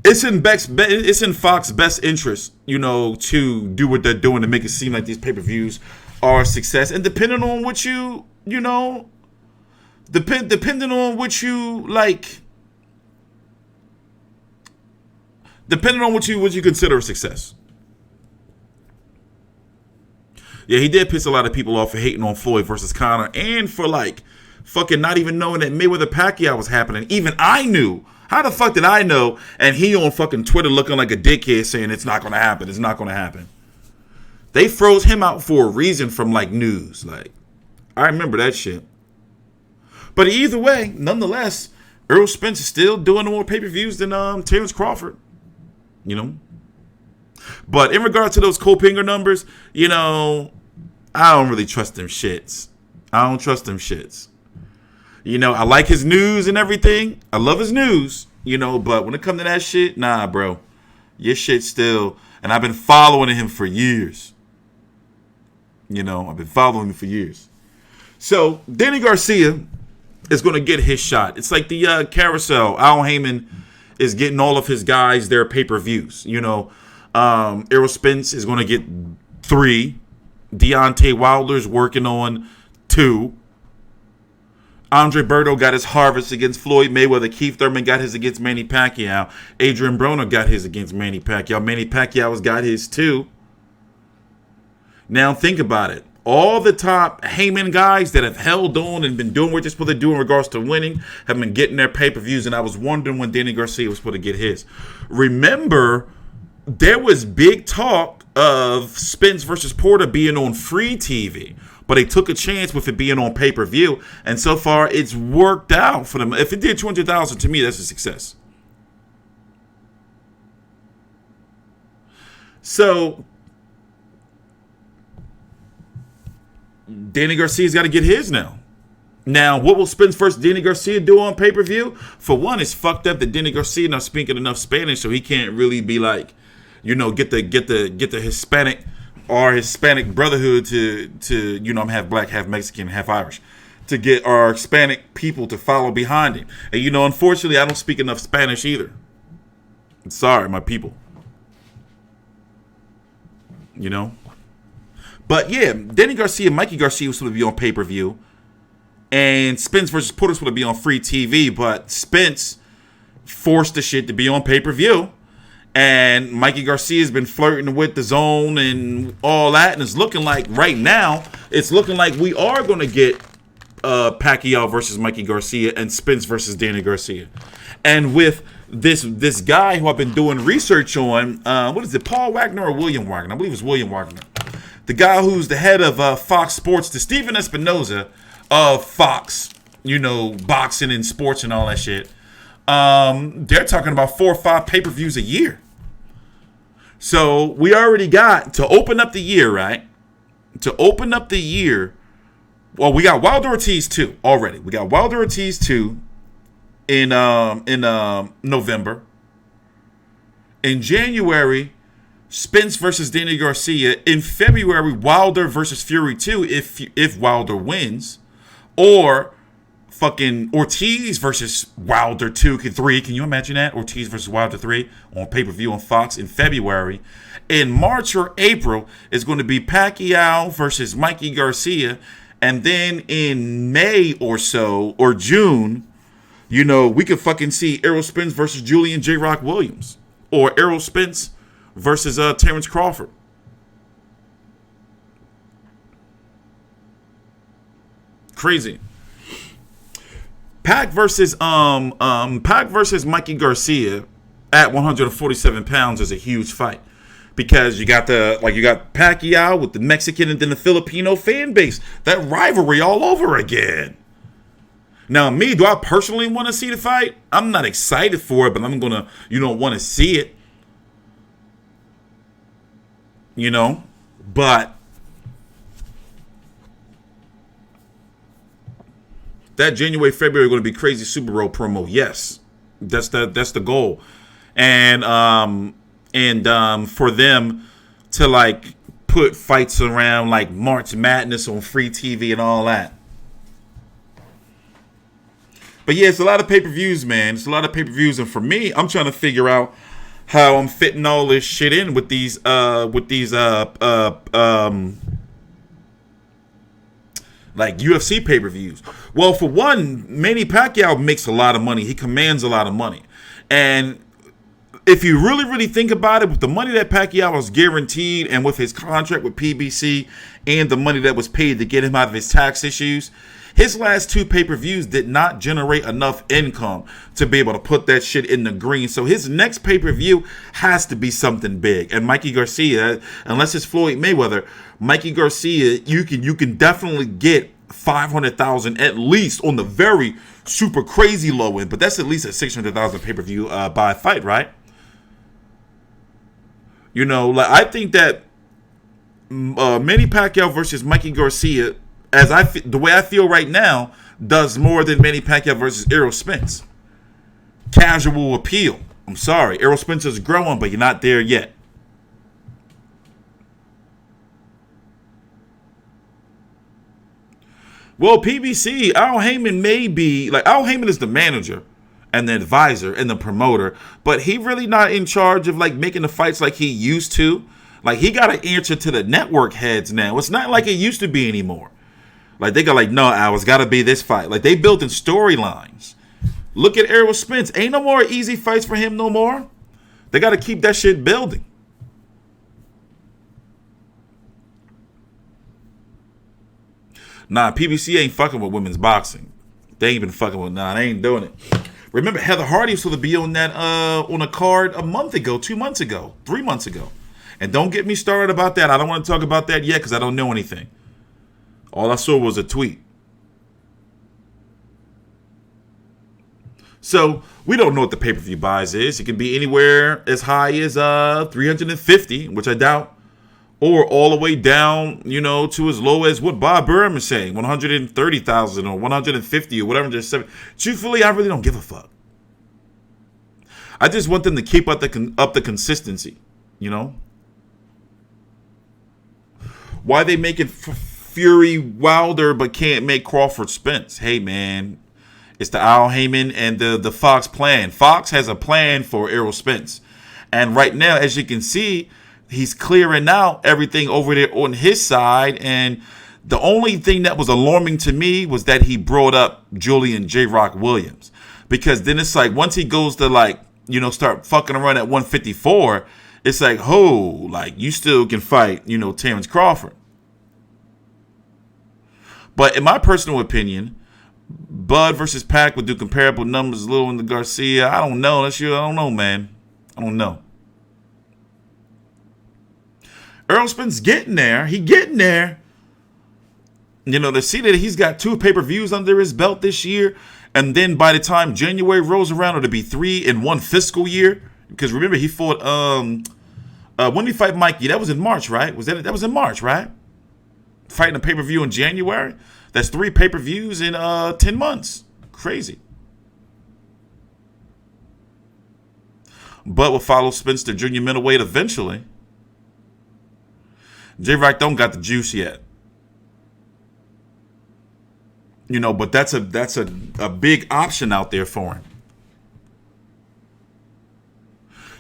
it's in Fox's best interest, you know, to do what they're doing to make it seem like these pay-per-views are a success. And depending on what you know, depending on what you like. Depending on what you consider a success. Yeah, he did piss a lot of people off for hating on Floyd versus Conor and for like fucking not even knowing that Mayweather Pacquiao was happening. Even I knew. How the fuck did I know? And he on fucking Twitter looking like a dickhead saying it's not going to happen. It's not going to happen. They froze him out for a reason from like news. Like, I remember that shit. But either way, nonetheless, Errol Spence is still doing more pay-per-views than Terrence Crawford. You know, but in regard to those Kopinger numbers, you know, I don't really trust them shits. I don't trust them shits. You know, I like his news and everything. I love his news, you know, but when it comes to that shit, nah, bro, your shit still. And I've been following him for years. You know, I've been following him for years. So Danny Garcia is going to get his shot. It's like the carousel. Al Heyman is getting all of his guys their pay-per-views. You know, Errol Spence is going to get 3. Deontay Wilder's working on 2. Andre Berto got his harvest against Floyd Mayweather. Keith Thurman got his against Manny Pacquiao. Adrian Broner got his against Manny Pacquiao. Manny Pacquiao's got his too. Now think about it. All the top Heyman guys that have held on and been doing what they're supposed to do in regards to winning have been getting their pay-per-views, and I was wondering when Danny Garcia was supposed to get his. Remember, there was big talk of Spence versus Porter being on free TV. but they took a chance with it being on pay-per-view, and so far it's worked out for them. If it did 200,000, to me, that's a success. So Danny Garcia's got to get his now. Now, what will Spence versus Danny Garcia do on pay-per-view? For one, it's fucked up that Danny Garcia not speaking enough Spanish, so he can't really be like, you know, get the Hispanic or Hispanic brotherhood to you know, I'm half black, half Mexican, half Irish, to get our Hispanic people to follow behind him. And you know, unfortunately, I don't speak enough Spanish either. I'm sorry, my people. You know? But yeah, Danny Garcia, Mikey Garcia was supposed to be on pay-per-view. And Spence versus Porter was supposed to be on free TV. But Spence forced the shit to be on pay-per-view. And Mikey Garcia has been flirting with the DAZN and all that. And it's looking like right now, it's looking like we are going to get Pacquiao versus Mikey Garcia and Spence versus Danny Garcia. And with this guy who I've been doing research on, what is it, Paul Wagner or William Wagner? I believe it's William Wagner. The guy who's the head of Fox Sports, the Steven Espinoza of Fox, you know, boxing and sports and all that shit. They're talking about 4 or 5 pay-per-views a year. So we already got, to open up the year, right? To open up the year, well, we got Wilder Ortiz 2 already. We got Wilder Ortiz 2 in November. In January, Spence versus Danny Garcia. In February, Wilder versus Fury 2 if Wilder wins. Or fucking Ortiz versus Wilder 3. Can you imagine that? Ortiz versus Wilder 3 on pay-per-view on Fox in February. In March or April, it's going to be Pacquiao versus Mikey Garcia. And then in May or so, or June, you know, we could fucking see Errol Spence versus Julian J. Rock Williams. Or Errol Spence versus Terrence Crawford. Crazy. Pac versus Mikey Garcia at 147 pounds is a huge fight. Because you got Pacquiao with the Mexican and then the Filipino fan base. That rivalry all over again. Now, me, do I personally want to see the fight? I'm not excited for it, but I'm going to, you know, want to see it. You know? But that January, February going to be crazy Super Bowl promo. Yes. That's the goal. And for them to like put fights around like March Madness on free TV and all that. But yeah, it's a lot of pay-per-views, man. It's a lot of pay-per-views, and for me, I'm trying to figure out how I'm fitting all this shit in with these like UFC pay-per-views. Well, for one, Manny Pacquiao makes a lot of money. He commands a lot of money. And if you really, really think about it, with the money that Pacquiao was guaranteed and with his contract with PBC and the money that was paid to get him out of his tax issues, his last 2 pay-per-views did not generate enough income to be able to put that shit in the green. So his next pay-per-view has to be something big. And Mikey Garcia, unless it's Floyd Mayweather, Mikey Garcia, you can definitely get 500,000 at least on the very super crazy low end. But that's at least a 600,000 pay-per-view by fight, right? You know, like I think that Manny Pacquiao versus Mikey Garcia, the way I feel right now, does more than Manny Pacquiao versus Errol Spence. Casual appeal. I'm sorry, Errol Spence is growing, but you're not there yet. Well, PBC, Al Heyman may be like, Al Heyman is the manager and the advisor and the promoter, but he really not in charge of like making the fights like he used to. Like he got to answer to the network heads now. It's not like it used to be anymore. Like they got like, no, Al, it's got to be this fight. Like they built in storylines. Look at Errol Spence. Ain't no more easy fights for him no more. They got to keep that shit building. Nah, PBC ain't fucking with women's boxing. They ain't been fucking with. Nah, they ain't doing it. Remember, Heather Hardy was supposed to be on that on a card a month ago, 2 months ago, 3 months ago. And don't get me started about that. I don't want to talk about that yet because I don't know anything. All I saw was a tweet. So we don't know what the pay-per-view buys is. It can be anywhere as high as 350, which I doubt, or all the way down, to as low as what Bob Burnham is saying, 130,000 or 150 or whatever. Just truthfully, I really don't give a fuck. I just want them to keep up the consistency, Why they make it Fury Wilder but can't make Crawford Spence? Hey, man. It's the Al Heyman and the Fox plan. Fox has a plan for Errol Spence. And right now, as you can see, he's clearing out everything over there on his side. And the only thing that was alarming to me was that he brought up Julian J. Rock Williams. Because then it's like, once he goes to start fucking around at 154, it's like, you still can fight, Terrence Crawford. But in my personal opinion, Bud versus Pac would do comparable numbers, Lil and the Garcia. I don't know. I don't know, man. I don't know. Errol Spence getting there. He getting there. To see that he's got 2 pay-per-views under his belt this year, and then by the time January rolls around, it'll be 3 in one fiscal year. Because remember, he fought when did he fight Mikey? That was in March, right? That was in March, right? Fighting a pay-per-view in January. That's 3 pay-per-views in 10 months. Crazy. Bud will follow Spence to junior middleweight eventually. J-Rock don't got the juice yet. But that's a big option out there for him.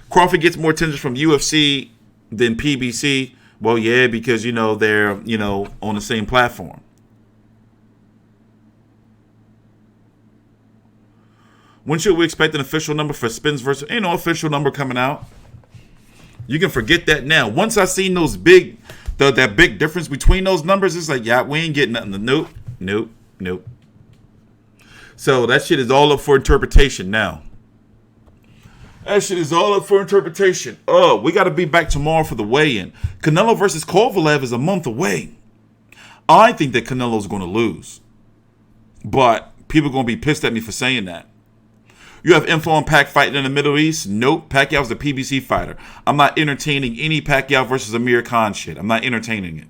Crawford gets more attention from UFC than PBC. Well, yeah, because, they're, on the same platform. When should we expect an official number for Spence versus... Ain't no official number coming out. You can forget that now. Once I seen those that big difference between those numbers, it's like, yeah, we ain't getting nothing. Nope. So that shit is all up for interpretation now. Oh, we got to be back tomorrow for the weigh-in. Canelo versus Kovalev is a month away. I think that Canelo's going to lose. But people are going to be pissed at me for saying that. You have Info and Pac fighting in the Middle East? Nope. Pacquiao's the PBC fighter. I'm not entertaining any Pacquiao versus Amir Khan shit. I'm not entertaining it.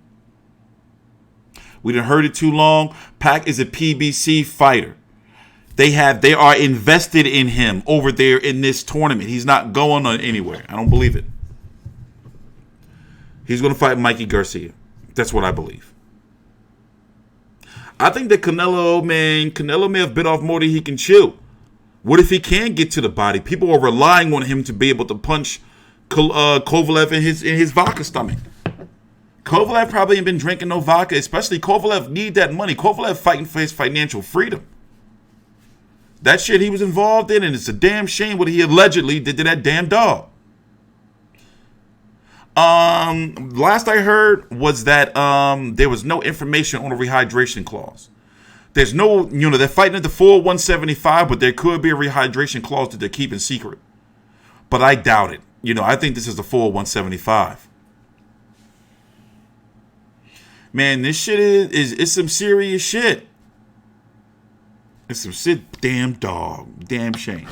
We done heard it too long. Pac is a PBC fighter. They are invested in him over there in this tournament. He's not going on anywhere. I don't believe it. He's going to fight Mikey Garcia. That's what I believe. I think that Canelo may have bit off more than he can chew. What if he can get to the body? People are relying on him to be able to punch Kovalev in his vodka stomach. Kovalev probably ain't been drinking no vodka, especially Kovalev need that money. Kovalev fighting for his financial freedom. That shit he was involved in, and it's a damn shame what he allegedly did to that damn dog. Last I heard was that there was no information on a rehydration clause. There's no, they're fighting at the full 175, but there could be a rehydration clause that they're keeping secret. But I doubt it. I think this is the full 175. Man, this shit is some serious shit. It's some shit. Damn dog. Damn shame.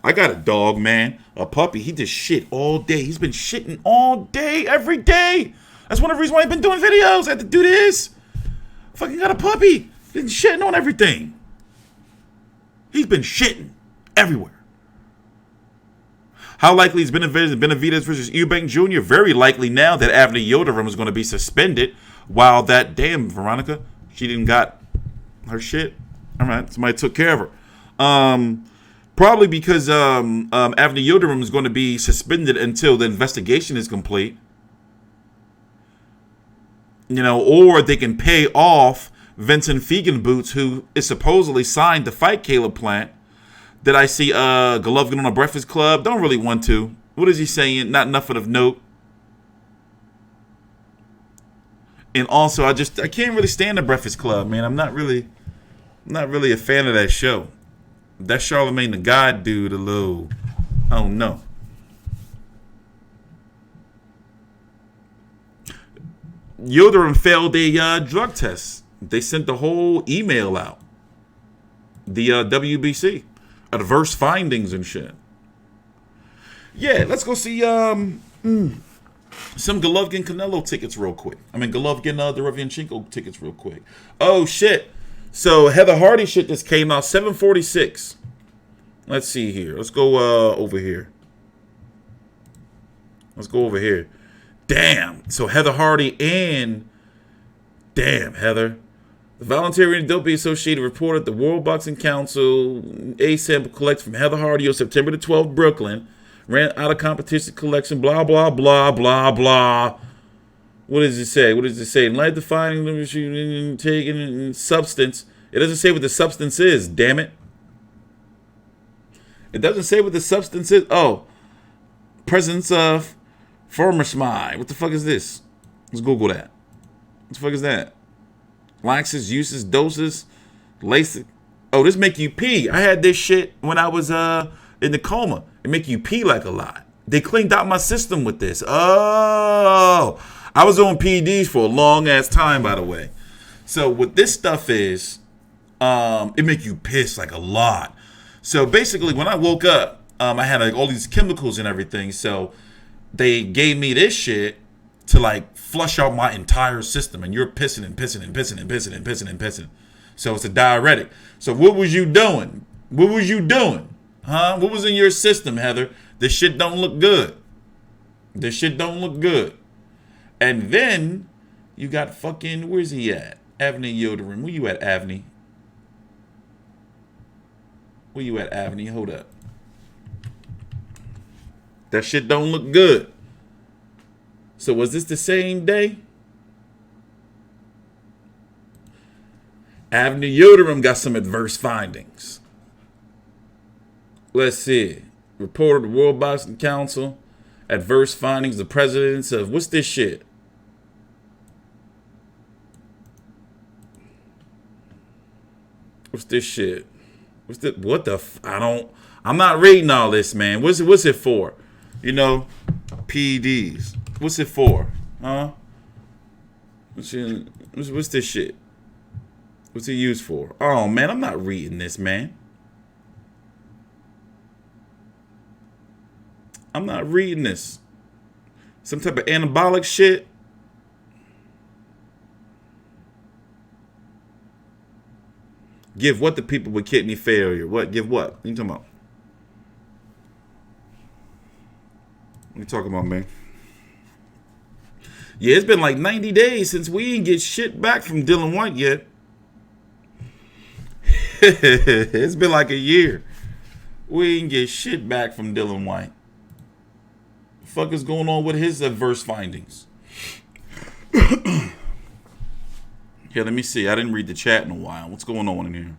I got a dog, man. A puppy. He just shit all day. He's been shitting all day, every day. That's one of the reasons why I've been doing videos. I had to do this. Fucking got a puppy. He's been shitting on everything. He's been shitting everywhere. How likely is Benavidez versus Eubank Jr.? Very likely now that Avni Yildirim is going to be suspended while that damn Veronica, she didn't got her shit. All right, somebody took care of her. Probably because Avni Yildirim is going to be suspended until the investigation is complete. Or they can pay off Vincent Feigenboots, who is supposedly signed to fight Caleb Plant. Did I see Golovkin on a Breakfast Club? Don't really want to. What is he saying? Not nothing of note. And also, I can't really stand the Breakfast Club, man. I'm not really a fan of that show. That Charlemagne the God dude, a little, I don't know. Yildirim failed a drug test. They sent the whole email out. The WBC. Adverse findings and shit. Yeah, let's go see some Golovkin Canelo tickets real quick. I mean, Golovkin Derevyanchenko tickets real quick. Oh, shit. So, Heather Hardy shit just came out, 746. Let's see here. Let's go over here. Let's go over here. Damn. So, Heather Hardy and... Damn, Heather. The voluntary doping associated reported the World Boxing Council A sample collected from Heather Hardy on September the 12th, Brooklyn. Ran out of competition collection, blah, blah, blah, blah, blah. What does it say? What does it say? In light of the finding, taking substance. It doesn't say what the substance is, damn it. It doesn't say what the substance is. Oh. Presence of formamide. What the fuck is this? Let's Google that. What the fuck is that? Laxes, uses, doses, LASIK. Oh, this make you pee. I had this shit when I was in the coma. It make you pee like a lot. They cleaned out my system with this. Oh, I was on PEDs for a long ass time, by the way. So what this stuff is, it make you piss like a lot. So basically, when I woke up, I had like all these chemicals and everything. So they gave me this shit to like flush out my entire system, and you're pissing and pissing and pissing and pissing and pissing and pissing. So it's a diuretic. So what was you doing? What was you doing? Huh? What was in your system, Heather? This shit don't look good. This shit don't look good. And then you got fucking, where's he at? Avni Yoderin. Where you at, Avni? Where you at, Avni? Hold up. That shit don't look good. So was this the same day? Avni Yoderin got some adverse findings. Let's see. Reported the World Boxing Council. Adverse findings. The presidents of, what's this shit? What's this shit? What's the, what the, I'm not reading all this, man. What's it for? You know, PEDs. What's it for? Huh? What's this shit? What's it used for? Oh, man, I'm not reading this, man. I'm not reading this. Some type of anabolic shit. Give what to people with kidney failure? What? Give what? What are you talking about? What are you talking about, man? Yeah, it's been like 90 days since we didn't get shit back from Dylan White yet. It's been like a year. We didn't get shit back from Dylan White. The fuck is going on with his adverse findings? Here, let me see. I didn't read the chat in a while. What's going on in here?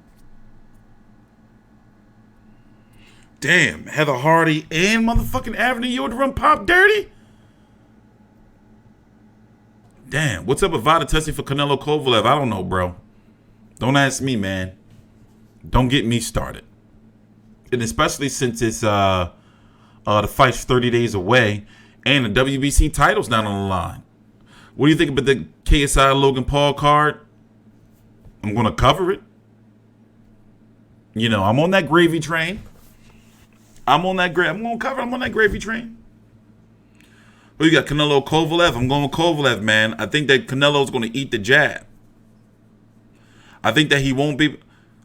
Damn, Heather Hardy and motherfucking Avni Yoderin pop dirty? Damn, what's up with Vada testing for Canelo Kovalev? I don't know, bro. Don't ask me, man. Don't get me started. And especially since it's the fight's 30 days away and the WBC title's not on the line. What do you think about the KSI Logan Paul card? I'm going to cover it. You know, I'm on that gravy train. I'm going to cover it. I'm on that gravy train. Oh, you got Canelo Kovalev. I'm going with Kovalev, man. I think that Canelo's going to eat the jab. I think that he won't be.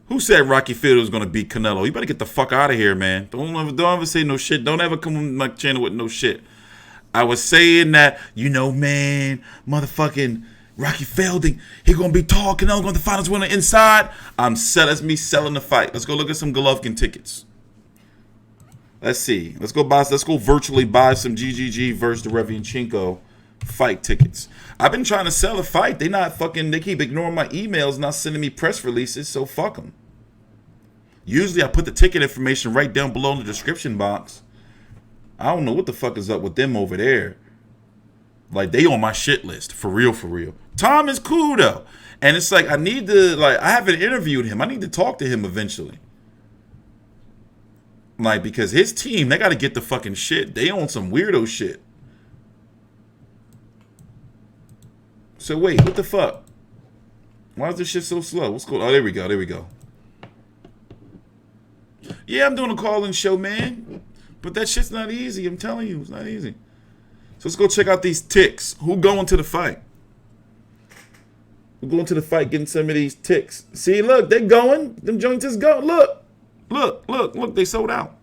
Who said Rocky Fielding was going to beat Canelo? You better get the fuck out of here, man. Don't ever say no shit. Don't ever come on my channel with no shit. I was saying that, you know, man, motherfucking Rocky Fielding, he going to be tall. Canelo going to the finals winner inside. That's me selling the fight. Let's go look at some Golovkin tickets. Let's see. Let's go virtually buy some GGG versus Derevyanchenko fight tickets. I've been trying to sell a fight. They keep ignoring my emails, not sending me press releases, so fuck them. Usually I put the ticket information right down below in the description box. I don't know what the fuck is up with them over there. Like, they on my shit list. For real, for real. Tom is cool, though. And it's like, I haven't interviewed him. I need to talk to him eventually. Like, because his team, they got to get the fucking shit. They on some weirdo shit. So, wait, what the fuck? Why is this shit so slow? What's going on? Oh, there we go. There we go. Yeah, I'm doing a call-in show, man. But that shit's not easy. I'm telling you, it's not easy. So let's go check out these ticks. Who going to the fight? Who going to the fight getting some of these ticks? See, look, they going. Them joints is going. Look. Look, they sold out.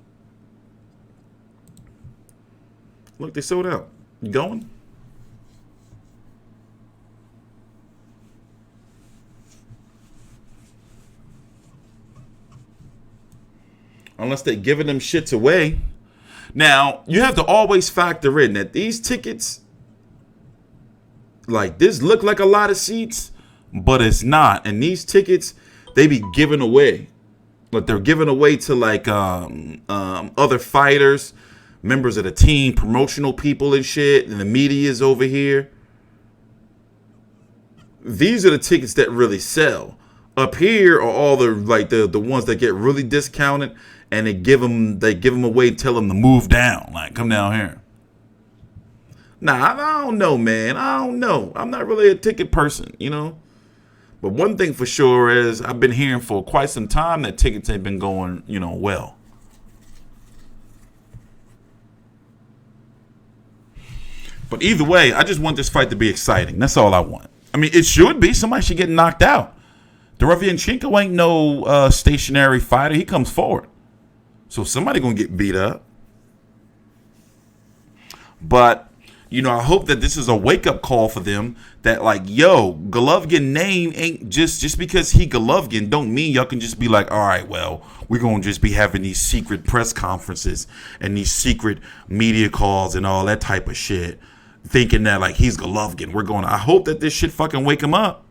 Look, they sold out. You going? Unless they're giving them shits away. Now, you have to always factor in that these tickets, like this look like a lot of seats, but it's not. And these tickets, they be given away. But they're given away to like other fighters, members of the team, promotional people and shit, and the media is over here. These are the tickets that really sell. Up here are all the like the ones that get really discounted, and they give them away, tell them to move down, like come down here. Nah, I don't know, man. I don't know. I'm not really a ticket person, you know. But one thing for sure is I've been hearing for quite some time that tickets have been going, you know, well. But either way, I just want this fight to be exciting. That's all I want. I mean, it should be. Somebody should get knocked out. Derevyanchenko ain't no stationary fighter. He comes forward. So somebody going to get beat up. But, you know, I hope that this is a wake-up call for them that, like, yo, Golovkin name ain't just because he Golovkin don't mean y'all can just be like, all right, well, we're going to just be having these secret press conferences and these secret media calls and all that type of shit, thinking that, like, he's Golovkin. I hope that this shit fucking wake him up.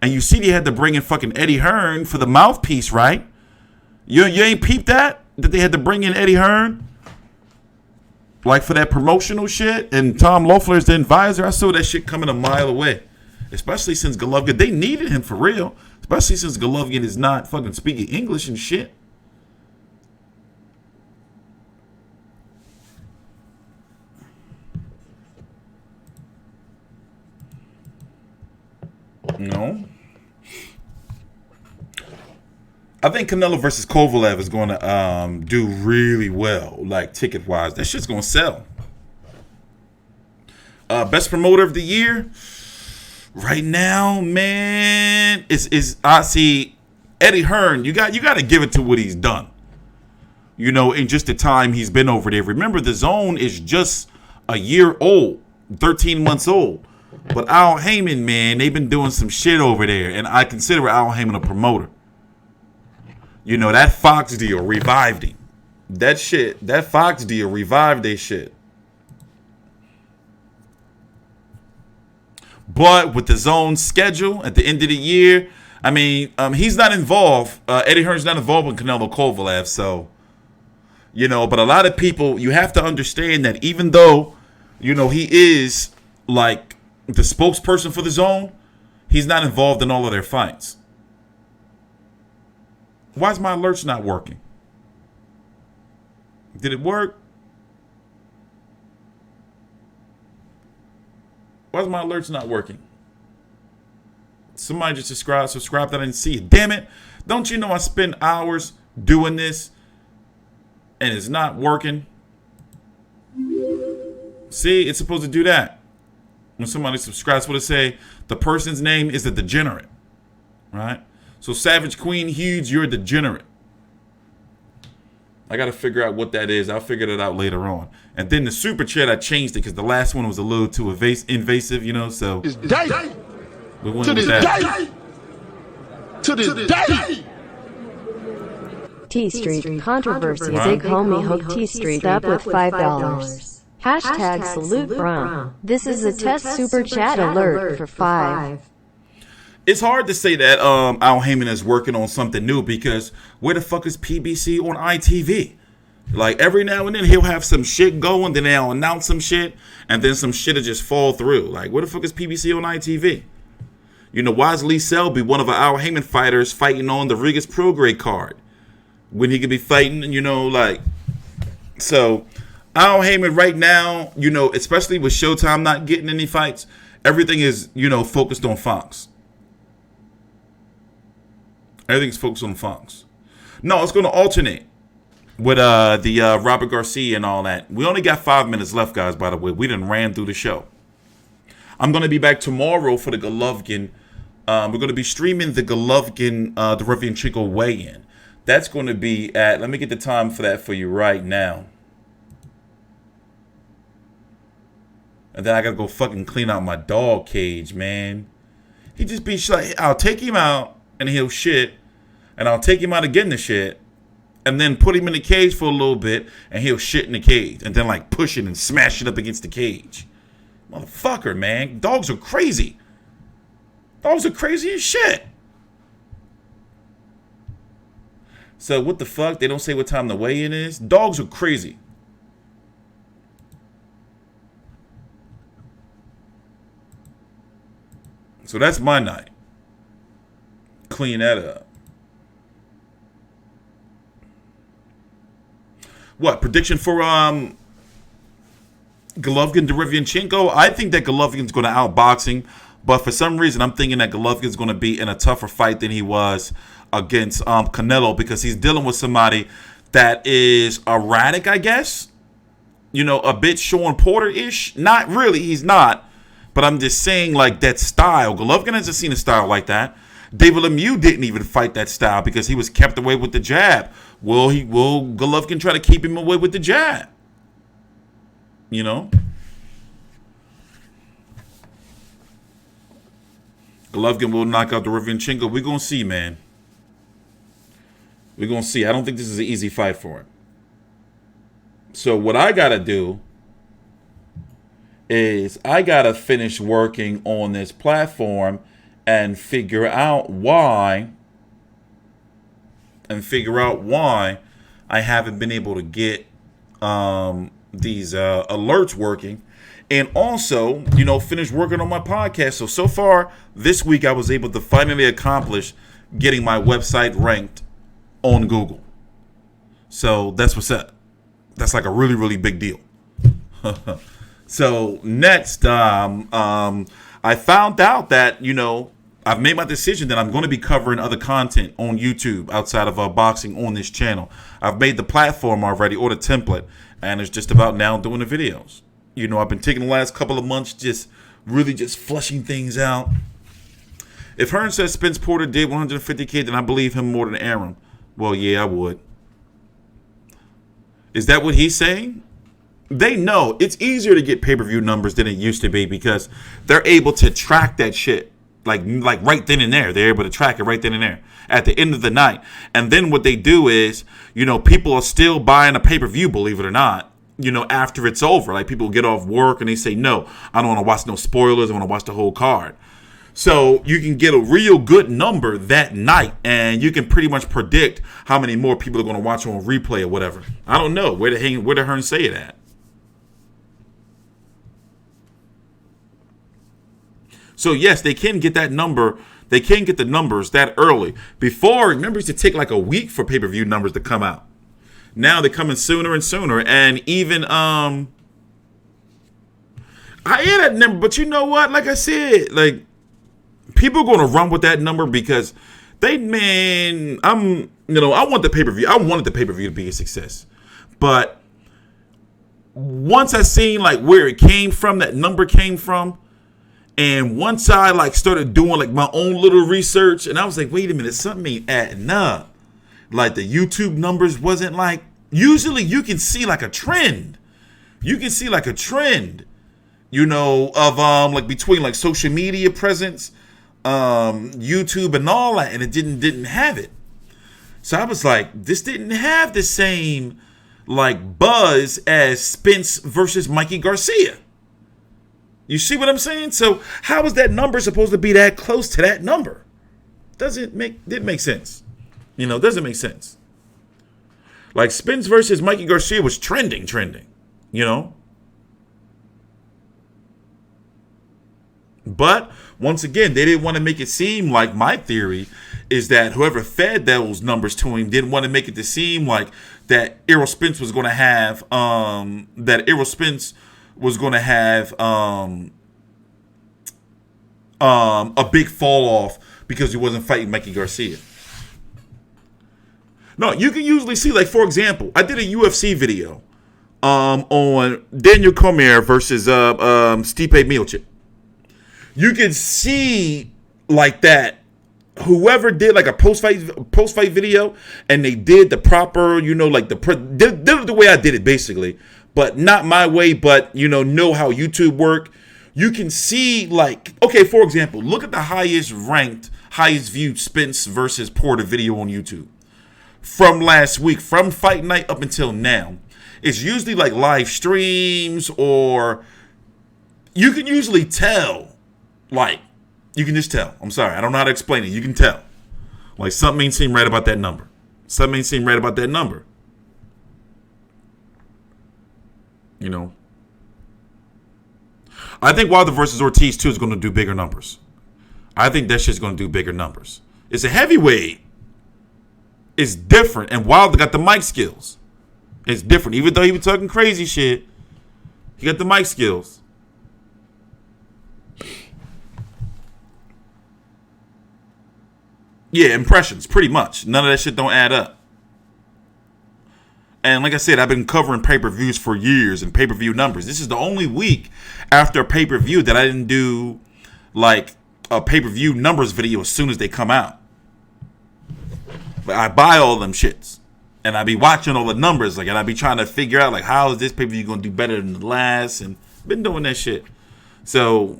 And you see they had to bring in fucking Eddie Hearn for the mouthpiece, right? You ain't peeped that they had to bring in Eddie Hearn? Like for that promotional shit? And Tom Loeffler's the advisor? I saw that shit coming a mile away. Especially since Golovkin, they needed him for real. Especially since Golovkin is not fucking speaking English and shit. No. I think Canelo versus Kovalev is going to do really well, like ticket-wise. That shit's going to sell. Best promoter of the year right now, man, is I see Eddie Hearn. You got to give it to what he's done. You know, in just the time he's been over there. Remember, the DAZN is just a year old, 13 months old. But Al Heyman, man, they've been doing some shit over there, and I consider Al Heyman a promoter. You know, that Fox deal revived him. That Fox deal revived their shit. But with the DAZN schedule at the end of the year, I mean, he's not involved. Eddie Hearn's not involved with Canelo Kovalev, so, you know, but a lot of people, you have to understand that even though, you know, he is like the spokesperson for the DAZN, he's not involved in all of their fights. Why is my alerts not working? Did it work? Why is my alerts not working? Somebody just subscribe that I didn't see it. Damn it. Don't you know I spend hours doing this and it's not working? See, it's supposed to do that. When somebody subscribes, what it say? The person's name is a degenerate. Right? So Savage Queen Huge, you're a degenerate. I got to figure out what that is. I'll figure that out later on. And then the super chat, I changed it because the last one was a little too invasive, you know, so. We went with that. To this day. TstreeT controversy. Big homie hooked TstreeT up with $5. Hashtag salute bruh. This is a test super chat alert for 5. It's hard to say that Al Heyman is working on something new because where the fuck is PBC on ITV? Like every now and then he'll have some shit going, then they'll announce some shit, and then some shit will just fall through. Like where the fuck is PBC on ITV? You know, why is Lee Selby, one of our Al Heyman fighters, fighting on the Rigas Prograde card when he could be fighting, you know, like. So Al Heyman right now, you know, especially with Showtime not getting any fights, everything is, you know, focused on Fox. Everything's focused on Fox. No, it's going to alternate with the Robert Garcia and all that. We only got 5 minutes left, guys, by the way. We done ran through the show. I'm going to be back tomorrow for the Golovkin. We're going to be streaming the Golovkin, Derevyanchenko weigh-in. That's going to be at, let me get the time for that for you right now. And then I got to go fucking clean out my dog cage, man. He just be like, I'll take him out and he'll shit. And I'll take him out again to shit. And then put him in the cage for a little bit and he'll shit in the cage. And then like push it and smash it up against the cage. Motherfucker, man. Dogs are crazy. Dogs are crazy as shit. So what the fuck? They don't say what time the weigh-in is? Dogs are crazy. So that's my night. Clean that up. What? Prediction for Golovkin Derevyanchenko? I think that Golovkin's going to outbox him. But for some reason, I'm thinking that Golovkin's going to be in a tougher fight than he was against Canelo, because he's dealing with somebody that is erratic, I guess. You know, a bit Shawn Porter-ish. Not really, he's not. But I'm just saying, like, that style. Golovkin hasn't seen a style like that. David Lemieux didn't even fight that style because he was kept away with the jab. Will Golovkin try to keep him away with the jab? You know? Golovkin will knock out Derevyanchenko. We're going to see, man. We're going to see. I don't think this is an easy fight for him. So what I got to do is I got to finish working on this platform and figure out why I haven't been able to get these alerts working. And also, you know, finish working on my podcast. So far this week, I was able to finally accomplish getting my website ranked on Google. So that's what's up. That's like a really, really big deal. So next, I found out that, you know, I've made my decision that I'm going to be covering other content on YouTube outside of boxing on this channel. I've made the platform already, or the template, and it's just about now doing the videos. You know, I've been taking the last couple of months just really just flushing things out. If Hearn says Spence Porter did 150K, then I believe him more than Aaron. Well, yeah, I would. Is that what he's saying? They know it's easier to get pay-per-view numbers than it used to be because they're able to track that shit like right then and there. They're able to track it right then and there at the end of the night. And then what they do is, you know, people are still buying a pay-per-view, believe it or not, you know, after it's over. Like, people get off work and they say, no, I don't want to watch no spoilers. I want to watch the whole card. So you can get a real good number that night, and you can pretty much predict how many more people are going to watch on replay or whatever. I don't know. Where the Hearn say it at? So, yes, they can get that number. They can get the numbers that early. Before, remember, it used to take like a week for pay-per-view numbers to come out. Now they're coming sooner and sooner. And even, I hear that number, but you know what? Like I said, like, people are going to run with that number because I want the pay-per-view. I wanted the pay-per-view to be a success. But once I seen, like, where it came from, that number came from, and once I like started doing like my own little research, and I was like, wait a minute, something ain't adding up. Like, the YouTube numbers wasn't like, usually you can see like a trend. You can see like a trend, you know, of like between like social media presence, YouTube and all that, and it didn't have it. So I was like, this didn't have the same like buzz as Spence versus Mikey Garcia. You see what I'm saying? So how is that number supposed to be that close to that number? Didn't make sense. You know, doesn't make sense. Like, Spence versus Mikey Garcia was trending, you know? But once again, they didn't want to make it seem like, my theory is that whoever fed those numbers to him didn't want to make it to seem like that Errol Spence was going to have a big fall off because he wasn't fighting Mikey Garcia. No, you can usually see, like, for example, I did a UFC video on Daniel Cormier versus Stipe Miocic. You can see like that. Whoever did like a post-fight video and they did the proper, like did it the way I did it basically, but not my way, but know how YouTube work. You can see like, okay, for example, look at the highest ranked, highest viewed Spence versus Porter video on YouTube from last week, from fight night up until now. It's usually like live streams, or you can usually tell, like, you can just tell. I'm sorry, I don't know how to explain it. You can tell. Like, something ain't seem right about that number. Something ain't seem right about that number. I think Wilder versus Ortiz, too, is going to do bigger numbers. I think that shit's going to do bigger numbers. It's a heavyweight. It's different. And Wilder got the mic skills. It's different. Even though he was talking crazy shit, he got the mic skills. Yeah, impressions, pretty much. None of that shit don't add up. And like I said, I've been covering pay-per-views for years and pay-per-view numbers. This is the only week after a pay-per-view that I didn't do like a pay-per-view numbers video as soon as they come out. But I buy all them shits. And I be watching all the numbers, like, and I be trying to figure out, like, how is this pay-per-view going to do better than the last? And been doing that shit. So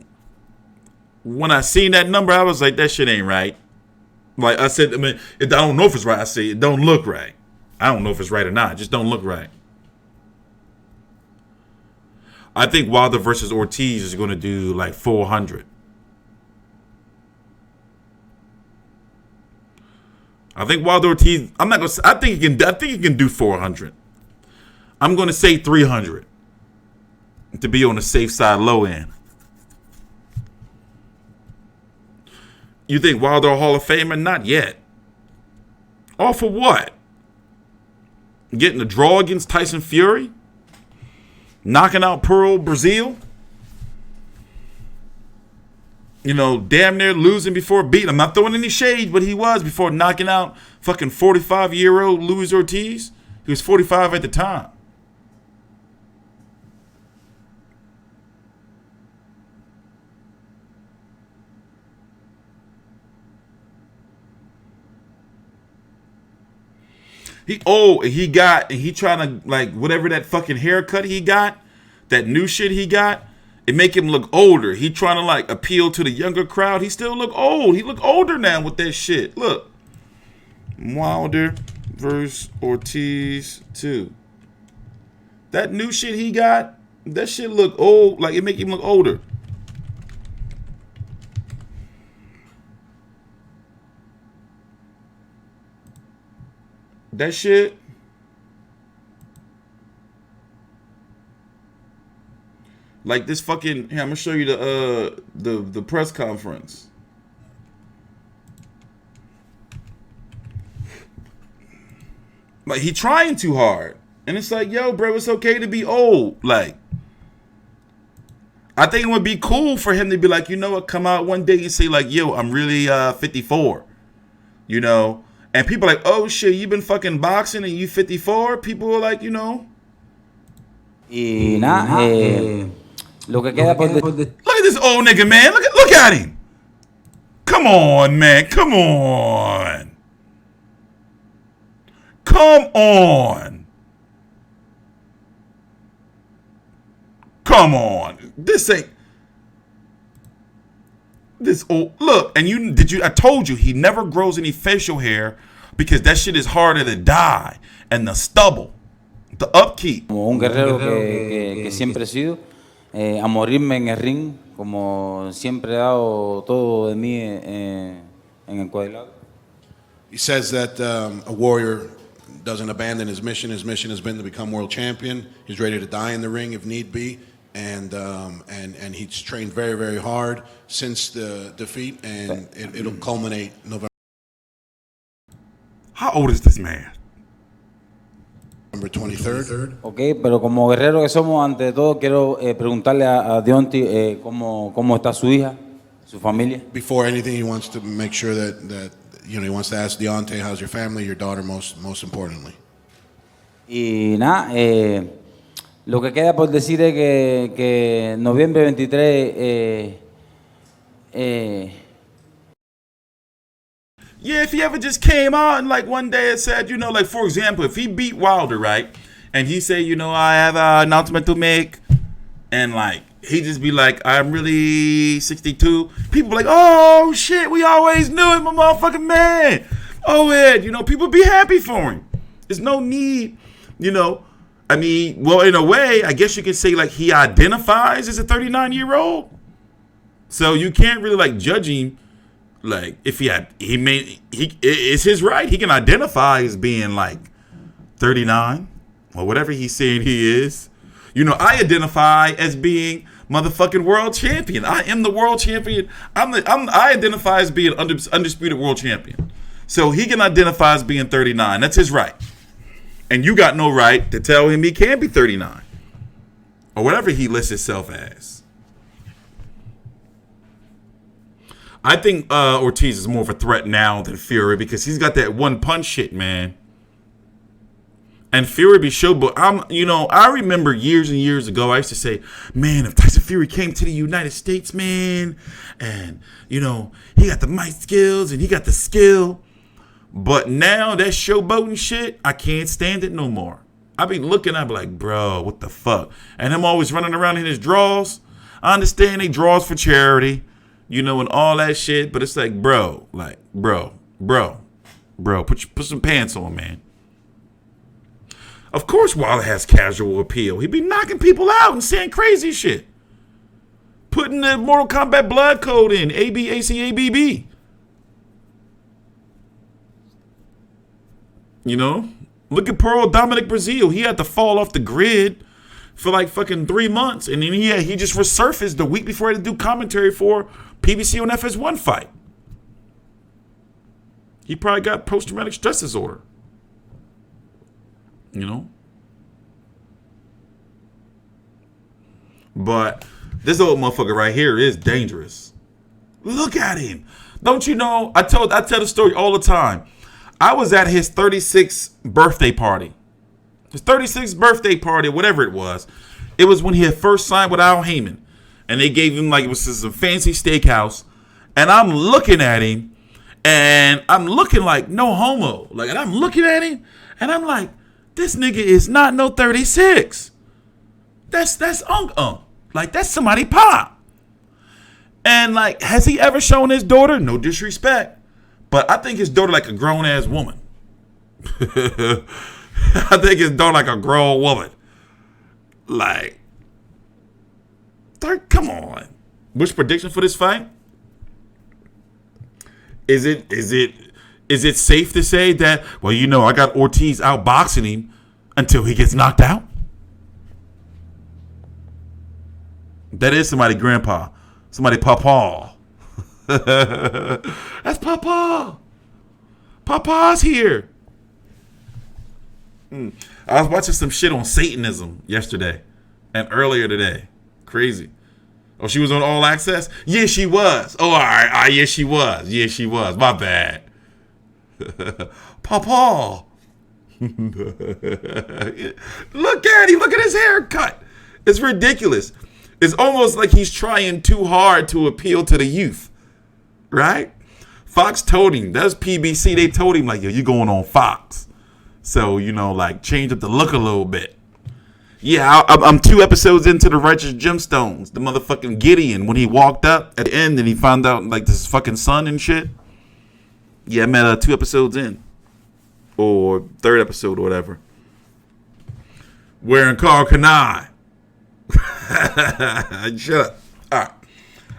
when I seen that number, I was like, that shit ain't right. Like I said, I mean, I don't know if it's right. I say it don't look right. I don't know if it's right or not. It just don't look right. I think Wilder versus Ortiz is going to do like 400. I think Wilder Ortiz. I'm not gonna. I think he can do 400. I'm going to say 300 to be on the safe side, low end. You think Wilder a Hall of Famer? Not yet. All for what? Getting a draw against Tyson Fury? Knocking out Pearl Brazil? Damn near losing before beating. I'm not throwing any shade, but he was before knocking out fucking 45-year-old Luis Ortiz. He was 45 at the time. He trying to, like, whatever that fucking haircut he got, that new shit he got, it make him look older. He trying to, like, appeal to the younger crowd. He still look old. He look older now with that shit. Look. Wilder versus Ortiz 2. That new shit he got, that shit look old. Like, it make him look older. That shit. Like this fucking. Here, I'm gonna show you the press conference. Like, he trying too hard, and it's like, yo, bro, it's okay to be old. Like, I think it would be cool for him to be like, you know what, come out one day and say like, yo, I'm really 54. And people are like, oh shit, you been fucking boxing and you 54? People are like, Y nada, lo que queda por Look at this old nigga, man. Look at him. Come on, man. Come on. Come on. Come on. This ain't. This old look, and I told you he never grows any facial hair because that shit is harder to dye, and the stubble, the upkeep. Como un guerrero que siempre he sido, a morirme en el ring, como siempre he dado todo de mí en el cuadrilátero. He says that a warrior doesn't abandon his mission. His mission has been to become world champion. He's ready to die in the ring if need be. And he's trained very, very hard since the defeat, and it'll culminate November. How old is this man? November 23rd. Okay, pero como guerrero que somos, ante todo quiero preguntarle a Deontay cómo está su hija, su familia. Before anything, he wants to make sure that you know, he wants to ask Deontay, how's your family, your daughter, most importantly. Y nada, lo que queda por decir es que noviembre 23 Yeah, if he ever just came out and like one day and said, you know, like for example, if he beat Wilder, right, and he say, you know, I have an announcement to make, and like he just be like, I'm really 62. People be like, oh shit, we always knew it, my motherfucking man. Oh Ed, you know, people be happy for him. There's no need, you know. I mean, well, in a way, I guess you could say like he identifies as a 39-year-old. So you can't really like judge him. Like if it's his right. He can identify as being like 39 or whatever he's saying he is. You know, I identify as being motherfucking world champion. I am the world champion. I identify as being undisputed world champion. So he can identify as being 39. That's his right. And you got no right to tell him he can't be 39 or whatever he lists himself as. I think Ortiz is more of a threat now than Fury because he's got that one punch shit, man. And Fury be showboat. I remember years and years ago, I used to say, man, if Tyson Fury came to the United States, man, and, you know, he got the mic skills and he got the skill. But now that showboating shit, I can't stand it no more. I be looking, I be like, bro, what the fuck? And him always running around in his draws. I understand they draws for charity, you know, and all that shit. But it's like, bro, put some pants on, man. Of course Wilder has casual appeal. He be knocking people out and saying crazy shit. Putting the Mortal Kombat blood code in, ABACABB. You know? Look at poor old Dominic Brazil. He had to fall off the grid for like fucking 3 months. And then he just resurfaced the week before he had to do commentary for PBC on FS1 fight. He probably got post-traumatic stress disorder. You know? But this old motherfucker right here is dangerous. Look at him. Don't you know? I tell the story all the time. I was at his 36th birthday party. His 36th birthday party, whatever it was. It was when he had first signed with Al Heyman. And they gave him like, it was some fancy steakhouse. And I'm looking at him. And I'm looking like no homo. Like, and I'm looking at him. And I'm like, this nigga is not no 36. That's Unk. Like, that's somebody pop. And like, has he ever shown his daughter? No disrespect. But I think his daughter like a grown-ass woman. I think his daughter like a grown woman. Like, come on. Which prediction for this fight? Is it safe to say that, well, you know, I got Ortiz outboxing him until he gets knocked out? That is somebody grandpa. Somebody papa. That's Papa. Papa's here. I was watching some shit on Satanism yesterday and earlier today. Crazy. Oh, she was on All Access? Yeah, she was. Oh, all right. Yeah, she was. Yeah, she was. My bad. Papa. Look at him. Look at his haircut. It's ridiculous. It's almost like he's trying too hard to appeal to the youth. Right? Fox told him, that's PBC, they told him, like, yo, you going on Fox. So, you know, like, change up the look a little bit. Yeah, I'm 2 episodes into the Righteous Gemstones. The motherfucking Gideon, when he walked up at the end and he found out, like, this fucking son and shit. Yeah, I'm at 2 episodes in. Or 3rd episode or whatever. Wearing Carl Kanai. Shut up.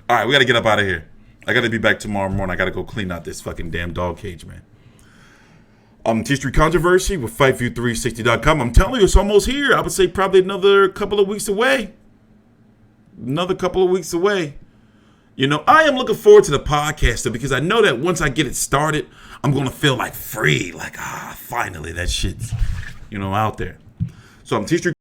All right, we got to get up out of here. I got to be back tomorrow morning. I got to go clean out this fucking damn dog cage, man. TstreeT Controversy with FightView360.com. I'm telling you, it's almost here. I would say probably another couple of weeks away. You know, I am looking forward to the podcast because I know that once I get it started, I'm going to feel like free. Like, finally, that shit's, you know, out there. So I'm TstreeT.